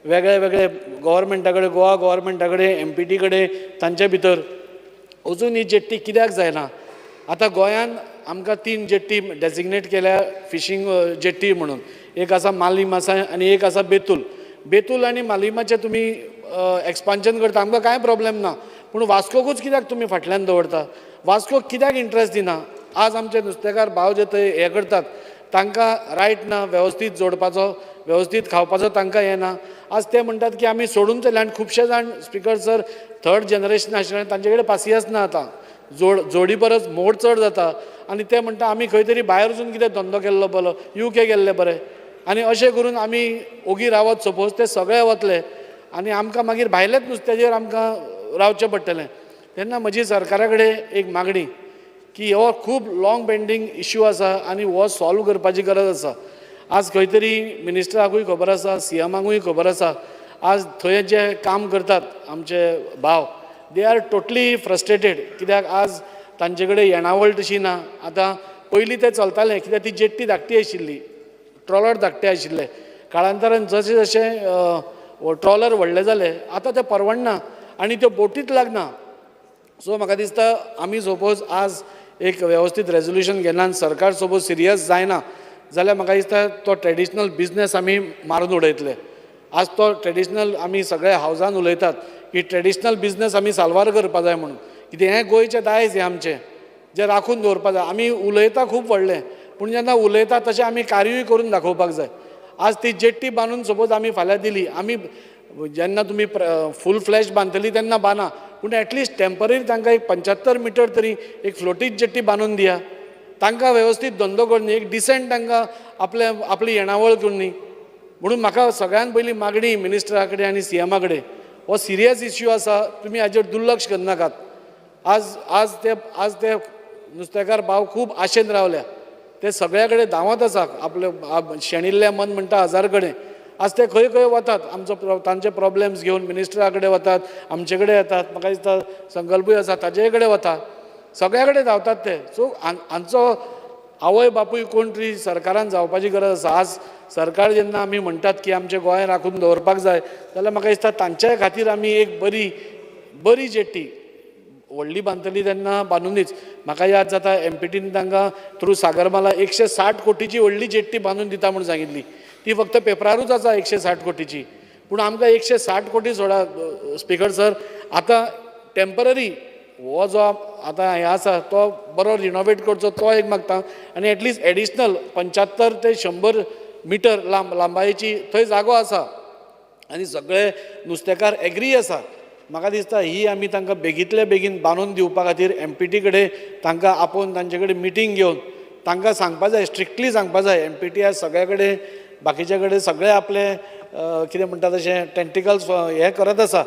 वेगळे वेगळे गव्हर्मेंटा कडेन, गोवा गव्हर्मेंटा कडेन, MPT कडेन. तांचे भितर अजून ही जेट्टी कित्याक जायना? आतां गोंयांत आमकां 3 जेट्टी डेजिग्नेट केल्या फिशींग जेट्टी म्हणून. एक आसा मालीम आसा आनी एक आसा बेतूल आनी मालिमाचें तुमी एक्सपान्शन करता आमकां कांय प्रॉब्लेम ना. पूण वास्कोकूच कित्याक तुमी फाटल्यान दवरता? वास्कोक कित्याक इंट्रस्ट दिना? आज आमचे नुस्तेकार भाव जे थंय हे करतात तांकां रायट ना वेवस्थीत जोडपाचो, वेवस्थीत खावपाचो तांकां हें ना. आज ते म्हणटात की आमी सोडून चल्ले आनी खुबशे जाण स्पीकर सर 3rd जनरेशन आशिल्ले तांचे कडेन पासियेंस ना आतां. जोडी परस मोड चड जाता आनी ते म्हणटा आमी खंय तरी भायर वचून कितें धंदो केल्लो बरो, UK गेल्ले बरें. आनी अशें करून आमी ओगी रावत सपोज ते सगळे वतले आनी आमकां मागीर भायल्याच नुस्त्याचेर आमकां रावचें पडटलें. तेन्ना म्हजी सरकारा कडेन एक मागणी की हो खूब लाँग पेंडींग इश्यू आसा आनी हो सॉल्व करपाची गरज आसा. आज खंय तरी मिनिस्टराकूय खबर आसा, CMाकूय खबर आसा. आज थंय जे काम करतात आमचे भाव दे आर टोटली फ्रस्ट्रेटेड. कित्याक आज तांचे कडेन येणावळ तशी ना. आतां पयलीं तें चलतालें कित्याक ती जेट्टी धाकटी आशिल्ली, ट्रॉलर धाकटे आशिल्ले. काळांतरान जशें जशें ट्रॉलर व्हडले जाले आतां ते परवडना आनी त्यो बोटीच लागना. सो म्हाका दिसता आमी सपोज आज एक वेवस्थीत रेजोल्युशन घेना आनी सरकार सपोज सिरियस जायना जाल्यार म्हाका दिसता तो ट्रेडिशनल बिझनेस आमी मारून उडयतले. आज तो ट्रेडिशनल आमी सगळ्या हावजान उलयतात की ट्रेडिशनल बिझनेस आमी साल्वार करपा जाय म्हणून. कितें हें गोंयचें दायज हें आमचें जें राखून दवरपा जाय. आमी उलयता खूब व्हडलें पूण जेन्ना उलयता तशें आमी कार्यूय करून दाखोवपाक जाय. आज ती जेट्टी बांदून सपोज आमी फाल्यां दिली, आमी जेन्ना तुमी फूल फ्लॅश बांदतली तेन्ना बांदा, पूण एटलिस्ट टेम्पररी तांकां एक 75 मिटर तरी एक फ्लोटीज जेट्टी बांदून दिया. तांकां वेवस्थीत धंदो करनी, एक डिसेंट तांकां आपली येणावळ करनी. म्हणून म्हाका सगळ्यान पयली मागणी मिनिस्टरा कडेन आनी सीएमा कडेन, हो सिरियस इश्यू आसा, तुमी हाजेर दुर्लक्ष करनाकात. आज ते नुस्तेकार भाव खूब आशेन रावल्या. ते सगळ्या कडेन धांवत आसा, आपले शेणिल्लें मन म्हणटा हजार कडेन. आज ते खंय खंय वतात, तांचे प्रॉब्लेम्स घेवन मिनिस्टरा कडेन वतात, आमचे कडेन येतात, म्हाका दिसता संकल्पूय आसा ताजे कडेन वता, सगळ्या कडेन धांवतात ते. सो हांचो आवय बापूय कोण तरी सरकारान जावपाची गरज आसा. आज सरकार जेन्ना आमी म्हणटात की आमचें गोंय राखून दवरपाक जाय, जाल्यार म्हाका दिसता तांच्या खातीर आमी एक बरी जेट्टी व्हडली बांदतली तेन्ना बांदूनच. म्हाका याद जाता एमपीटीन तांकां थ्रू सागरमाला 160 कोटीची व्हडली जेट्टी बांदून दिता म्हणून सांगिल्ली. ती फक्त पेपरारूच आसा 160 कोटीची. पूण आमकां 160 कोटी सोडा स्पिकर सर, आतां टेम्पररी हो जो आतां हें आसा तो बरो रिनोवेट करचो तो एक मागता. आनी एटलिस्ट एडिशनल 75 ते 100 मिटर लांबायेची थंय जागो आसा आनी सगळे नुस्तेकार एग्री आसा. म्हाका दिसता ही आमी तांकां बेगींतल्या बेगीन बांदून दिवपा खातीर एमपीटी कडेन तांकां आपोवन तांचे कडेन मिटींग घेवन तांकां सांगपा जाय, स्ट्रिक्टली सांगपा जाय. एमपीटी आज सगळ्या कडेन बाकीचे कडेन सगळे आपले कितें म्हणटा तशें टेंटिकल्स हें करत आसा,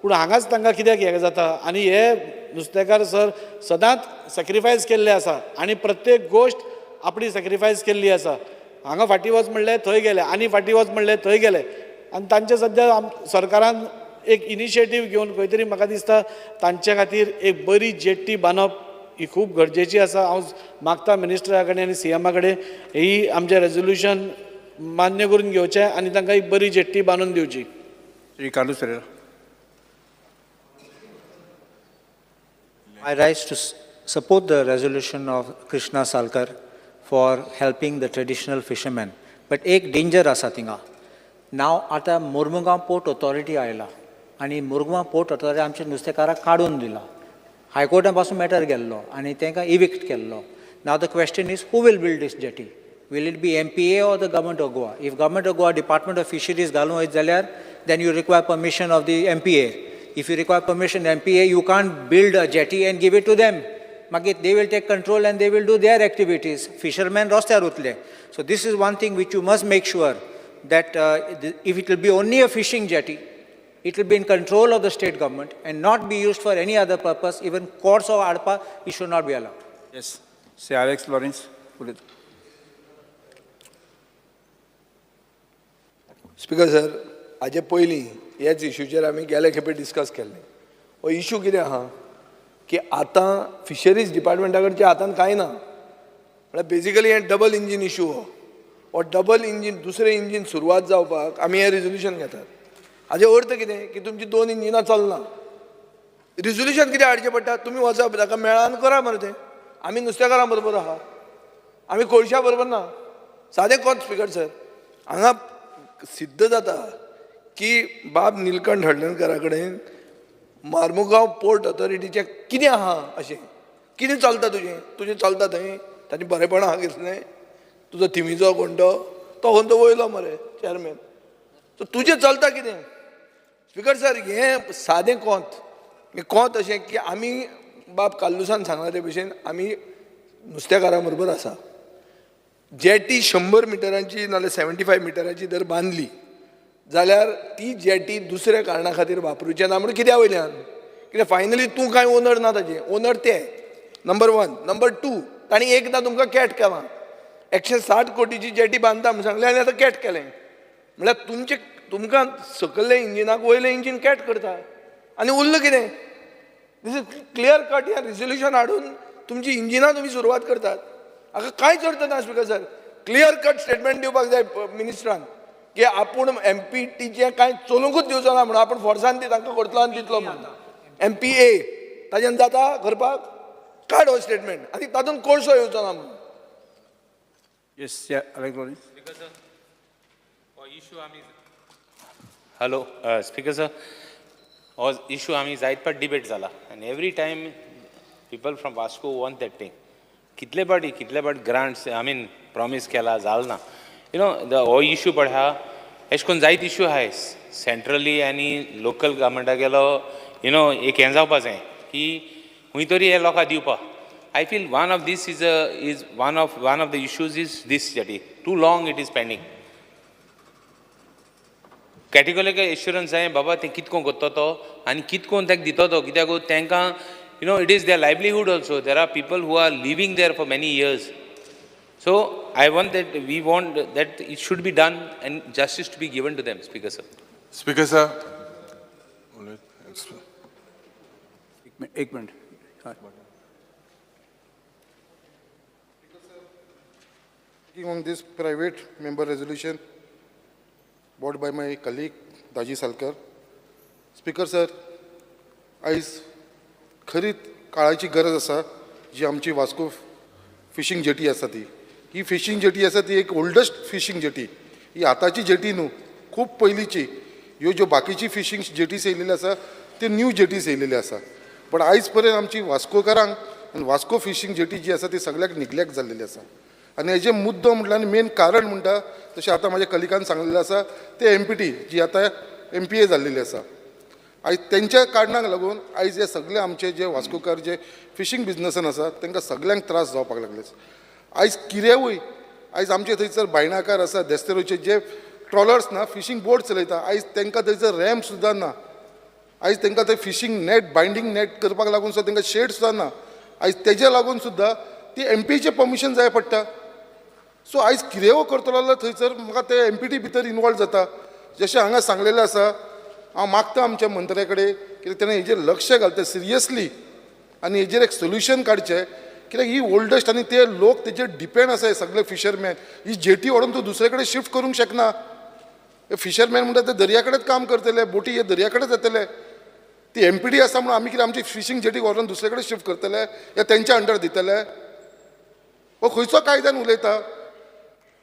पूण हांगाच तांकां कित्याक हें जाता. आनी हे नुस्तेकार सर सदांच सॅक्रिफायस केल्ले आसा आनी प्रत्येक गोश्ट आपली सॅक्रिफायस केल्ली आसा. हांगा फाटीं वच म्हणलें थंय गेले, आनी फाटीं वच म्हणलें थंय गेले. आनी तांचे सद्या सरकारान एक इनिशिएटीव घेवन खंय तरी म्हाका दिसता तांचे खातीर एक बरी जेट्टी बांदप ही खूब गरजेची आसा. हांव मागता मिनिस्टरा कडेन आनी सीएमा कडेन ही आमचें रेजोल्युशन मान्य करून घेवचें आनी तांकां एक बरी जेट्टी बांदून दिवची. Shri Carlos Pereira. I rise to support the resolution of Krishna Salkar for helping the traditional fishermen. But एक danger आसा थिंगा. नाव आतां मुर्मुगांव पोर्ट ऑथॉरिटी आयला आनी मुर्मुगांव पोर्ट ऑथॉरिटी आमच्या नुस्तेकाराक काडून दिला. हायकोर्टा पासून मॅटर गेल्लो आनी तांकां इविक्ट केल्लो. नाव the question is who will build this jetty? Will it be MPA or the government of Goa? If government of Goa Department of Fisheries घालून वयत जाल्यार then you require permission of the MPA. If you require permission MPA, you can't build a jetty and give it to them. Magit they will take control and they will do their activities. Fishermen rostar utle. So this is one thing which you must make sure that if it will be only a fishing jetty, it will be in control of the state government and not be used for any other purpose. Even courts of ADPA, it should not be allowed. Yes. Say Alex Lawrence. Speaker sir, हाजे पयलीं ह्याच इश्यूचेर आमी गेले खेपे डिस्कस केल्ले. हो इश्यू कितें आहा की आतां फिशरीज डिपार्टमेंटा कडच्या हातान कांय ना. म्हळ्यार बेजिकली हें डबल इंजीन इश्यू हो डबल इंजीन दुसरें इंजीन सुरवात जावपाक आमी हें रिजोल्युशन घेतात. हाजे अर्थ कितें की तुमची 2 इंजिनां चलना. रिजोल्युशन कितें हाडचें पडटा? तुमी वचप ताका मेळान करा मरे तें. आमी नुस्तेकारां बरोबर आहा, आमी कोळशा बरोबर ना. सादें कोत स्पिकर सर, हांगा सिद्ध जाता की बाब निलकंठ हळदणकरा कडेन मार्मुगांव पोर्ट ऑथॉरिटीचें कितें आहा अशें, कितें चलता तुजें चलता थंय, ताचें बरेपण आहा घेतलें. तुजो थिमीचो कोण तो वयलो मरे चॅरमॅन. सो तुजें चलता कितें? स्पिकर सर, हें सादें कोंत अशें की आमी बाब काल्लुसान सांगला ते भशेन आमी नुस्तेकारां बरोबर आसा. जेटी 100 मिटरांची नाल्यार 75 मिटरांची जर बांदली जाल्यार ती जेटी दुसऱ्या कारणां खातीर वापरूचें ना. म्हणून कित्या वयल्यान? कित्याक फायनली तूं कांय ओनर ना ताजें, ओनर ते. नंबर 1. नंबर 2, तांणी एकदां तुमकां कॅट केलां. 160 कोटीची जेटी बांदता म्हणून सांगलें आनी आतां कॅट केलें. म्हळ्यार तुमकां सकयल्या इंजिनाक वयलें इंजीन कॅट करता आनी उरलें कितें? दिस इज क्लियर कट. ह्या रिजोल्युशन हाडून तुमची इंजिनां तुमी सुरवात करतात. हाका कांयच अर्थ ना speaker sir. Clear cut statement दिवपाक जाय मिनिस्टरान की आपूण एमपीटीचें कांय चलूंकूच दिवचो ना म्हणून, आपूण फोर्सान ती तांकां करतलो आनी दितलो म्हणून. MPA ताजें जाता करपाक? काड हो स्टेटमेंट. आनी तातूंत कोळसो येवचो ना म्हणून. Yes, yeah, Alec. Hello speaker sir हो इशू आमी जायत पाट डिबेट जाला आनी every time people from Vasco want that thing कितले पाट ग्रांट्स आय मीन प्रॉमीस केला जाल ना यू नो हो इशू पड हा अशें करून जायत इशू आहाय सेंट्रली आनी लोकल गव्हर्मेंटा गेलो यू नो एक हें जावपा जाय की खंय तरी हे लोकांक दिवपा I feel one of this is one of the issues is this that too long it is pending categorical assurance जाय बाबा ते कितको करता तो आनी कितकोन ताका दितो तो कित्याक तांकां you know it is their livelihood also there are people who are living there for many years so I want that we want that it should be done and justice to be given to them speaker sir speaker sir एक minute On this private member resolution brought by my colleague Daji Salkar. Speaker sir, आयज खरीच काळाची गरज आसा जी आमची वास्को फिशींग जेटी आसा ती ही फिशींग जेटी आसा ती एक ओल्डस्ट फिशींग जेटी ही आतांची जेटी न्हू खूब पयलींची ह्यो ज्यो बाकीची फिशींग जेटीस येयलेली आसा त्यो न्यू जेटीस येयलेली आसा पण आयज पर्यंत आमची वास्कोकारांक आनी वास्को फिशींग जेटी जी आसा ती सगळ्याक निग्लेक्ट जाल्लेली आसा आनी हेजे मुद्दो म्हटल्यार आनी मेन कारण म्हणटा तशें आतां म्हाज्या कलिगान सांगलेलें आसा ते MPT जी आतां MPA जाल्लेली आसा आयज तेंच्या कारणाक लागून आयज हे सगळे आमचे जे वास्कोकार जे फिशींग बिजनसान आसा तांकां सगळ्यांक त्रास जावपाक लागले आयज कितेंवूय आयज आमचे थंयसर बायणाकार आसा देस्तेरोचे जे ट्रॉलर्स ना फिशींग बोट चलयता आयज तांकां थंयसर रॅम्प सुद्दां ना आयज तांकां थंय फिशींग नेट बायंडींग नेट करपाक लागून सुद्दां तांकां शेड सुद्दां ना आयज तेजे लागून सुद्दां ती MPAचें परमिशन जाय पडटा सो आयज कितेंय करतलो जाल्यार थंयसर म्हाका ते MPT भितर इनवॉल्व जाता जशें हांगा सांगलेलें आसा हांव मागता आमच्या मंत्र्या कडेन कित्याक तेणें हेजेर लक्ष घालचें सिरियसली आनी हेजेर एक सोल्युशन काडचें कित्याक ही ओल्डस्ट आनी ते लोक तेजेर डिपेंड आसा हे सगळे फिशरमॅन ही जेटी व्हरून तूं दुसरे कडेन शिफ्ट करूंक शकना हे फिशरमॅन म्हणटा ते दर्या कडेच काम करतले बोटी हे दर्या कडेच येतले ती MPT आसा म्हणून आमी कितें आमची फिशींग जेटी व्हरून दुसरे कडेन शिफ्ट करतले या तेंच्या अंडर दितले हो खंयचो कायद्यान उलयता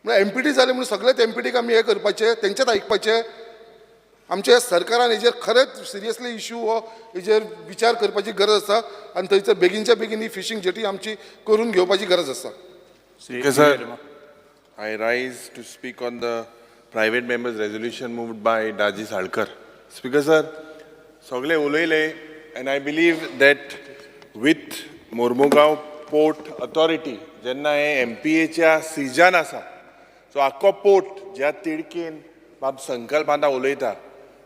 म्हळ्यार MPT जाले म्हणून सगळेच MPTक आमी हे करपाचें तेंचेच आयकपाचें आमच्या स्पीकर हेजेर खरेंच सिरियसली इश्यू हो हेजेर विचार करपाची गरज आसा आनी थंयसर बेगीनच्या बेगीन ही फिशींग जेटी आमची करून घेवपाची गरज आसा Speaker sir, I rise to speak on the private members resolution moved by Daji Salkar. Speaker sir, सगळे उलयले and I believe that with Mormugaon Port Authority जेन्ना हे MPAच्या सिजन आसा सो आख्खो पोर्ट ज्या तिडकीन बाब संकल्पांता उलयता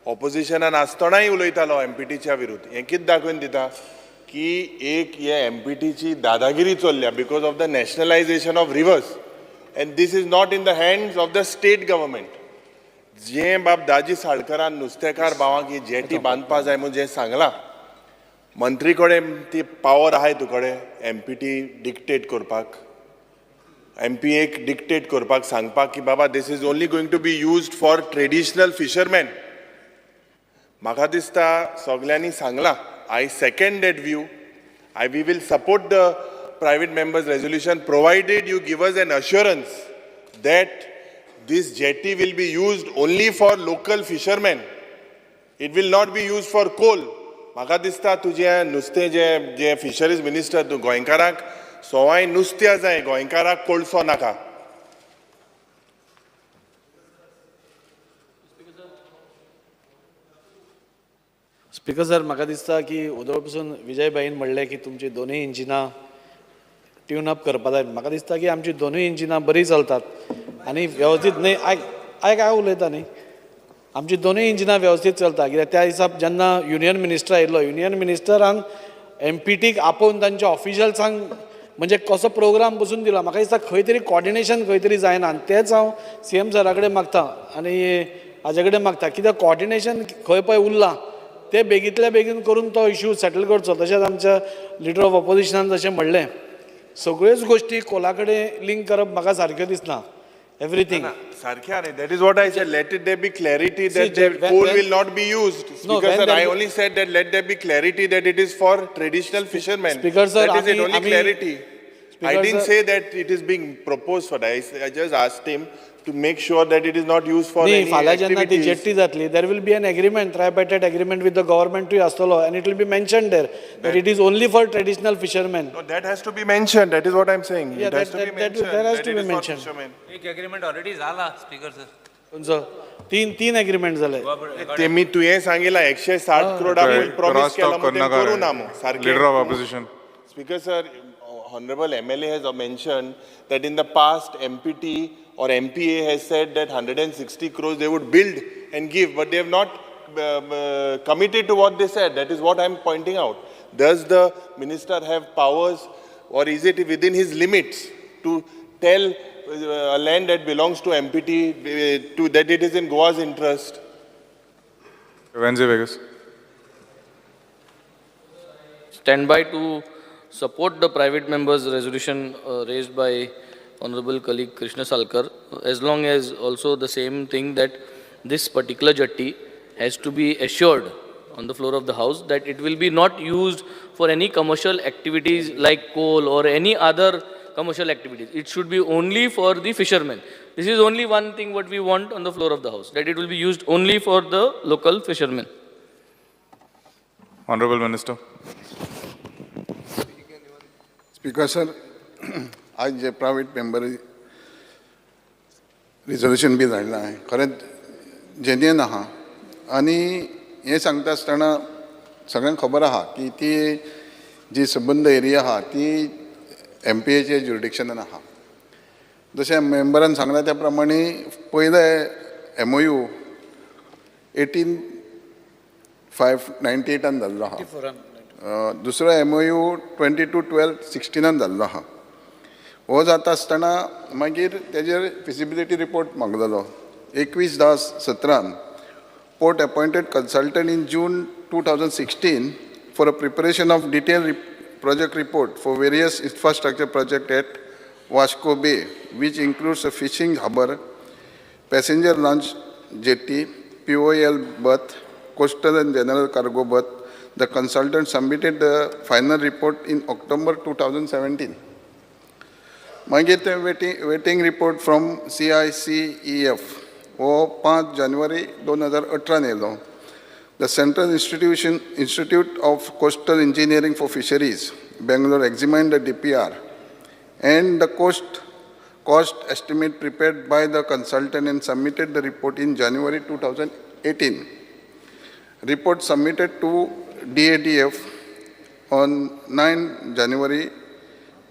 ऑपोजिशनान आसतनाय उलयतालो MPTच्या विरुद्ध हें कितें दाखोवन दिता की एक हे MPTची दादागिरी चल्ल्या because of the nationalisation of rivers and this is not in the hands of the state government जें बाब दाजी साळकरान नुस्तेकार भावांक ही जेटी बांदपा जाय म्हणून जें सांगलां मंत्री कडेन ती पावर आहाय तुकडे MPT डिक्टेट करपाक MPAक डिक्टेट करपाक सांगपाक की बाबा this is only going to be used for traditional fisherman म्हाका दिसता सगळ्यांनी सांगलां I second that view we will support the private members resolution provided you give us an assurance that this jetty will be used only for local fishermen. It will not be used for coal. म्हाका दिसता तुजे नुस्तें जे फिशरीज मिनिस्टर तूं गोंयकारांक सवाय नुस्त्या जाय गोंयकारांक कोळसो नाका स्पीकर सर म्हाका दिसता की उदळ पसून विजयबाईन म्हणलें की तुमची दोनूय इंजिनां ट्यून अप करपा जाय म्हाका दिसता की आमची दोनूय इंजिनां बरी चलतात आनी वेवस्थीत न्ही आयक हांव उलयता न्ही आमची दोनूय इंजिनां वेवस्थीत चलता कित्याक त्या दिसा जेन्ना युनियन मिनिस्टर आयिल्लो युनियन मिनिस्टरान MPTक आपोवन तांच्या ऑफिशल्सांक म्हणजे कसो प्रोग्राम बसून दिलो म्हाका दिसता खंय तरी कॉर्डिनेशन खंय तरी जायना आनी तेंच हांव CM सरा कडेन मागता आनी हाजे कडेन मागता कित्याक कॉर्डिनेशन खंय पळय उरलां ते बेगींतल्या बेगीन करून तो इश्यू सेटल करचो तशेंच आमच्या लिडर ऑफ ऑपोजिशनान जशें म्हणलें सगळ्योच गोश्टी कोला कडेन लिंक करप म्हाका सारक्यो दिसना everything sarkya that is what I said let it there be clarity that the coal will not be used speaker sir I only said that let there be clarity that it is for traditional fishermen speaker sir that is it only clarity I didn't say that it is being proposed for that. I just asked him to make sure that it is not used for न्ही any फाल्यां जेन्ना ती activities. जेट्टी जातली there will be an agreement tripartite agreement with the government आसतलो and it will be mentioned there that it is only for traditional fishermen. No, that has to be mentioned. That is what I'm saying. Yeah, It has that- to be that- mentioned. that has that to it be is for mentioned. fishermen. एक एग्रीमेंट ऑलरेडी झाला स्पीकर सर खंयचो तीन एग्रीमेंट जाले ते मी तुवें सांगितला 160 करोड आपण प्रॉमिस केला मग ते करू ना मग सारखे Leader of opposition. Speaker sir, honorable MLA has mentioned that in the past MPT or MPA has said that 160 crores they would build and give, but they have not committed to what they said. That is what I'm pointing out. Does the minister have powers, or is it within his limits to tell a land that belongs to MPT that it is in Goa's interest? Venzi Vegas. Stand by to support the private member's resolution raised by Honorable colleague Krishna Salkar, as long as also the same thing that this particular jetty has to be assured on the floor of the House that it will be not used for any commercial activities like coal or any other commercial activities. It should be only for the fishermen. This is only one thing what we want on the floor of the House, that it will be used only for the local fishermen. Honorable Minister. Speaker sir, आज जे प्रायवेट मेंबर रिजोल्यूशन बी धाडलां हांवें खरेंच जेन्युइन आहा आनी हें सांगता आसतना सगळ्यांक खबर आहा की ती जी सबंद एरिया आहा ती MPAच्या ज्युरिडिक्शनान आहा जशें मेंबरान सांगलां त्या प्रमाणे पयले MOU 18/5/98 जाल्लो आहा दुसरो MOU 22/12/16 जाल्लो आहा हो जाता आसतना मागीर तेजेर feasibility report मागलेलो 21/10/17 Port appointed consultant in June 2016 for a preparation of detailed project report for various infrastructure projects at Vasco Bay, which includes a fishing harbour, passenger launch jetty, POL berth, coastal and general cargo berth. The consultant submitted the final report in October 2017. मागीर ते वेटिंग रिपोर्ट फ्रॉम CICEF हो 5 जानेवारी 2018 येयलो the central institute of coastal engineering for fisheries Bangalore examined the DPR and the cost estimate prepared by the consultant and submitted the report in January 2018. Report submitted to DADF on 9 January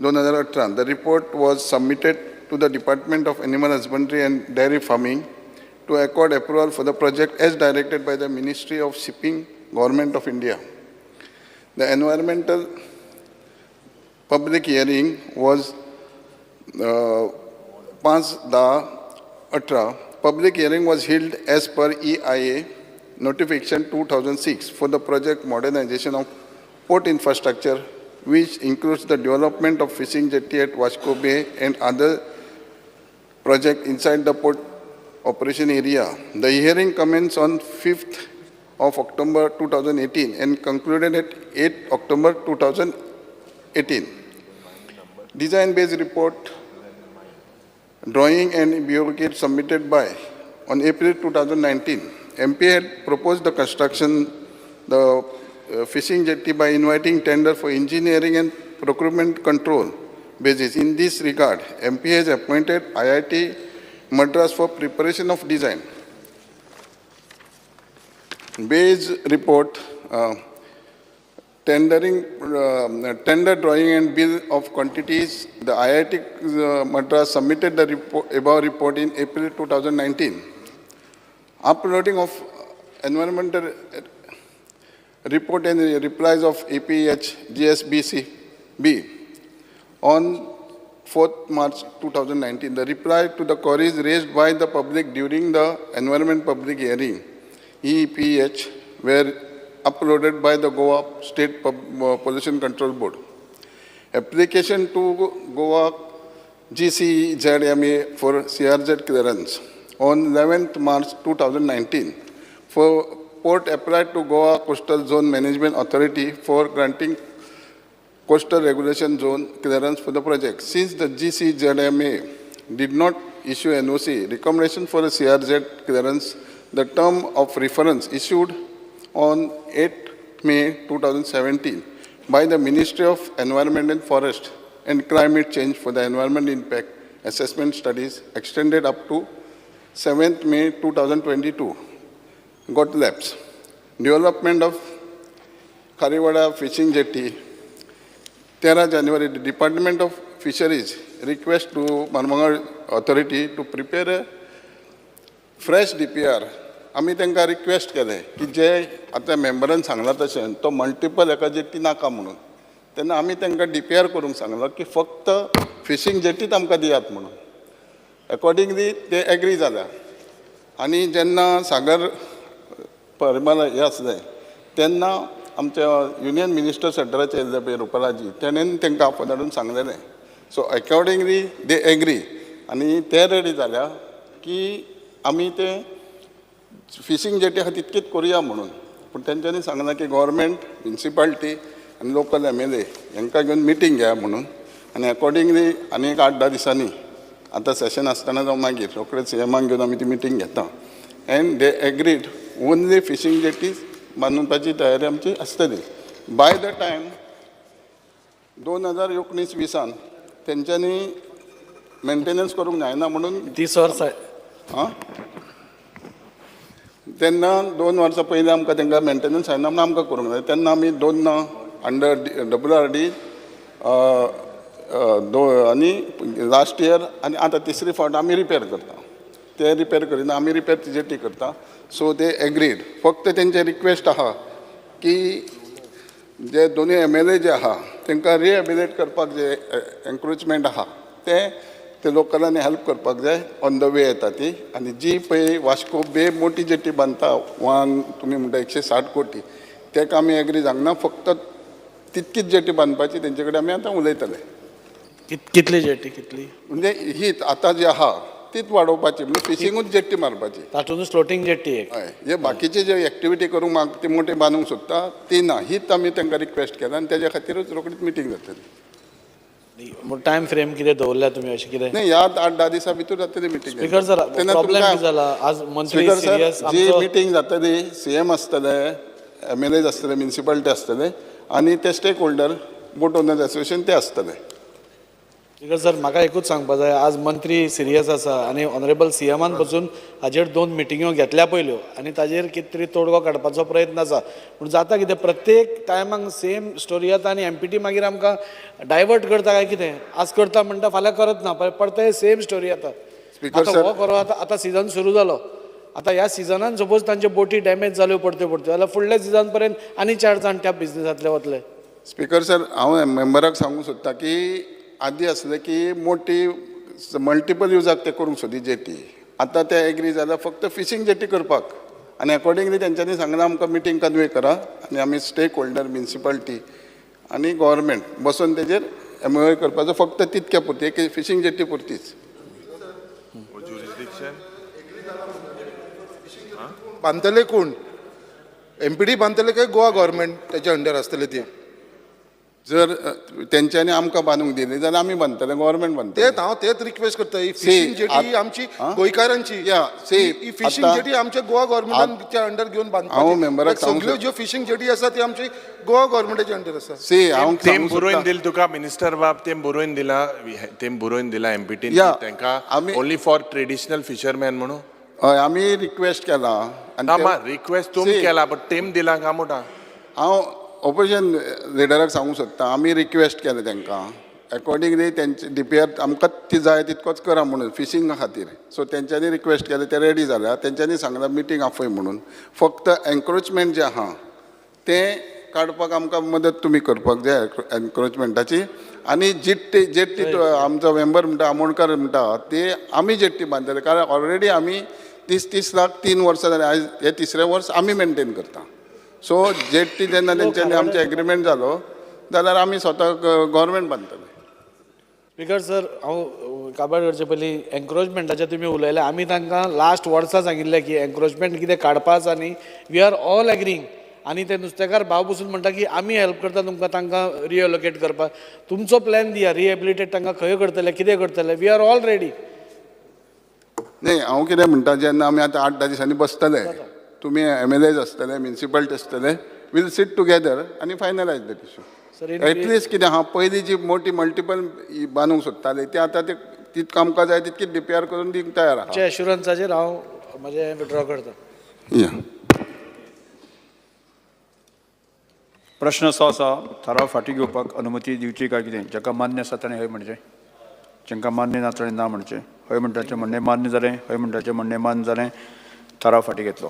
2018. The report was submitted to the Department of Animal Husbandry and Dairy Farming to accord approval for the project as directed by the Ministry of Shipping, Government of India. The environmental public hearing was 5/10/18. Public hearing was held as per EIA Notification 2006 for the project modernization of port infrastructure, which includes the development of fishing jetty at Vasco Bay and other projects inside the port operation area. The hearing commenced on 5th of October 2018 and concluded at 8th October 2018. Design-based report, drawing and BOK submitted by on April 2019. MP had proposed the construction, the fishing jetty by inviting tender for engineering and procurement control basis. In this regard, MP has appointed IIT Madras for preparation of design. Base report, tender drawing and bill of quantities. The IIT Madras submitted the above report in April 2019. Uploading of environmental report and replies of APH GSBC-B on 4th March 2019. The reply to the queries raised by the public during the environment public hearing, EPH, were uploaded by the Goa State Pollution Control Board. Application to Goa GCZMA for CRZ clearance on 11th March 2019 for Port applied to Goa Coastal Zone Management Authority for granting coastal regulation zone clearance for the project. Since the GCZMA did not issue NOC recommendation for a CRZ clearance, the term of reference issued on 8 May 2017 by the Ministry of Environment and Forest and Climate Change for the Environment Impact Assessment Studies extended up to 7th May 2022 got lapsed. Development of Kariwada Fishing Jetty, 13 January, the Department of Fisheries request to Marmangal Authority to prepare a fresh DPR. आम्ही तांकां रिक्वेस्ट केले की जे आतां मेंबरान सांगला तशें तो मल्टिपल एका जेटी नाका म्हणून तेन्ना आमी तांकां DPR करूंक सांगलो की फक्त फिशींग जेटीच आमकां दियात म्हणून अकॉर्डिंगली ते एग्री जाल्या आनी जेन्ना सागर परिमल हे आसलें तेन्ना आमच्या युनियन मिनिस्टर सेंटराचे येल्ले पळय रुपालाजी तेणेन तांकां आपोवन धाडून सांगलेलें सो अकॉर्डिंगली दे एग्री आनी ते रेडी जाल्या की आमी ते फिशींग जेटी आहा तितकीच करुया म्हणून पूण तेंच्यांनी सांगलां की गव्हर्मेंट म्युनिसिपालिटी आनी लोकल MLA हांकां घेवन मिटींग घेया म्हणून आनी अकॉर्डिंगली आनी एक 8-10 दिसांनी आतां सेशन आसतना जावं मागीर रोखडेच CMाक घेवन आमी ती मिटींग घेता and they agreed only fishing jetties बांदपाची तयारी आमची आसतली बाय द टायम 2019-20 तेंच्यांनी मेंटेनन्स करूंक जायना म्हणून 30 वर्सां हां तेन्ना 2 वर्सां पयलीं आमकां तांकां मेंटेनन्स जायना म्हणून आमकां करूंक जाय तेन्ना आमी 2 अंडर WRD आनी लास्ट इयर आनी आतां तिसरी फावट आमी रिपेर करता ते रिपेर करिना आमी रिपेर जेटी करता सो दे एग्रीड फक्त तेंचे रिक्वेस्ट आहा की जे दोनूय MLA जे आहा तांकां रिहेबिलिटेट करपाक जे एन्क्रोचमेंट आहा ते लोकलांनी हेल्प करपाक जाय ऑन द वे येता ती आनी जी पळय वास्को बे मोठी जेटी बांदता तुमी म्हणटा 160 कोटी तेका आमी एग्री जावंक ना फक्त तितकीच जेटी बांदपाची तेंचे कडेन आमी आतां उलयतले कितली जेटी कितली म्हणजे ही आतां जी आहा तीच वाडोवपाची म्हणजे फिशींगूच जेट्टी मारपाची तातूंतच फ्लोटींग जेटी एक हय हे बाकीचे जे एक्टिविटी करूंक म्हाका ती मोठी बांदूंक सोदता ती ना हीच आमी तांकां रिक्वेस्ट केला आनी तेज्या खातीरूच रोखडीच मिटींग जातली टायम फ्रेम कितें दवरल्या तुमी अशें कितें नाही ह्या 8-10 दिसां भितर जातली मिटींग स्पीकर सर प्रॉब्लेम कितें जाला आज मंत्री सिरियस जी मिटींग जातली CM आसतले MLAs आसतले म्युनिसिपालिटी आसतले आनी ते स्टेक होल्डर बोट ओनर्स एसोसिएशन ते आसतले स्पीकर सर म्हाका एकूच सांगपाक जाय आज मंत्री सिरियस आसा आनी ऑनरेबल CMान बसून हाजेर 2 मिटिंग्यो घेतल्या पयल्यो आनी ताजेर कितें तरी तोडगो काडपाचो प्रयत्न आसा पूण जाता कितें प्रत्येक टायमाक सेम स्टोरी येता आनी MPT मागीर आमकां डायवर्ट करता काय कितें आज करता म्हणटा फाल्यां करत ना परत सेम स्टोरी येता आतां हो खरो आतां सिजन सुरू जालो आतां ह्या सिजनान सपोज तांच्यो बोटी डॅमेज जाल्यो पडट्यो जाल्यार फुडल्या सिजन पर्यंत आनी 4 जाण त्या बिझनेसांतले वतले स्पीकर सर हांव मेंबराक सांगूंक सोदता की आदी आसलें की मोठी मल्टिपल युजाक ते करूंक सोदी जेटी आतां ते एग्री जाल्यार फक्त फिशींग जेटी करपाक आनी अकॉर्डिंगली तेंच्यांनी सांगलां आमकां मिटींग कन्वे करा आनी आमी स्टेक होल्डर म्युनिसिपालिटी आनी गव्हर्मेंट बसून तेजेर MOU करपाचो फक्त तितक्या पुरती एक फिशींग जेटी पुरतीच बांदतले कोण MPT बांदतले काय गोवा गव्हर्मेंट त्याच्या अंडर आसतले ती जर तेंच्यांनी आमकां बांदूंक दिली जाल्यार आमी बांदतले गव्हर्मेंट बांदतले हांव तेच रिक्वेस्ट करता ही फिशींग जेटी आमची गोंयकारांची ही फिशींग जेटी आमच्या गोवा गव्हर्मेंटाच्या अंडर घेवन हांव मेंबराक सगळ्यो ज्यो फिशींग जेटी आसा ती आमची गोवा गव्हर्मेंटाच्या अंडर आसा तेम बरोवन दिला तुका मिनिस्टर बाब तेम बरोवन दिला MPT तांकां ओन्ली फॉर ट्रेडिशनल फिशरमॅन म्हणून हय आमी रिक्वेस्ट केला रिक्वेस्ट तुमी केला बट तेम दिला काय म्हणटा हांव ऑपोजिशन लिडराक सांगूंक सोदता आमी रिक्वेस्ट केले तांकां अकॉर्डिंगली तेंचे DPR आमकां ती जाय तितकोच करा म्हणून फिशींगा खातीर सो तेंच्यांनी रिक्वेस्ट केले ते रेडी जाल्या तेंच्यांनी सांगलां मिटींग आपय म्हणून फक्त एन्क्रोचमेंट जे आहा तें काडपाक आमकां मदत तुमी करपाक जाय एन्क्रोचमेंटाची आनी जेट्टी आमचो मेंबर म्हणटा आमोणकार म्हणटा ते आमी जेट्टी बांदतले कारण ऑलरेडी आमी 30 लाख 3 वर्सां जाल्यार आयज हे 3रे वर्स आमी मेंटेन करता सो जेट्टी जेन्ना तेंच्यांनी आमचे एग्रीमेंट जालो जाल्यार आमी स्वता गव्हर्मेंट बांदतले स्पीकर सर हांव काबार करचे पयलीं एन्क्रोचमेंटाचें तुमी उलयले आमी तांकां लास्ट वर्सा सांगिल्लें की एन्क्रोचमेंट कितें काडपाच आनी वी आर ऑल एग्रींग आनी ते नुस्तेकार भाव बसून म्हणटा की आमी हेल्प करता तुमकां तांकां रिएलोकेट करपाक. तुमचो प्लॅन दिया, रिहेबिलिटेट तांकां खंय करतले, कितें करतले. We are all ready. नाही हांव कितें म्हणटा, जेन्ना आमी आतां 8-10 दिसांनी बसतले, तुमी MLAs आसतले, म्युनिसिपालिटी आसतले, वील सीट टुगेदर आनी फायनलायज दॅट इश्यू. एटलिस्ट कितें आहा, पयलीं जी मोठी मल्टिपल बांदूंक सोदताले ती आतां ते तितकं आमकां जाय तितकी DPR करून दिवंक तयार आहा. एश्युरन्साचेर हांव म्हजें विड्रॉ करता. या प्रश्न 6 आसा, थाराव फाटी घेवपाक अनुमती दिवची काय कितें. जाका मान्य आसा ताणें हय म्हणचें, जांकां मान्य ना ताणें ना म्हणचें. हय म्हणटाचें म्हणणें मान्य जालें, हय म्हणटाचें म्हणणें मान्य जालें. थाराव फाटी घेतलो.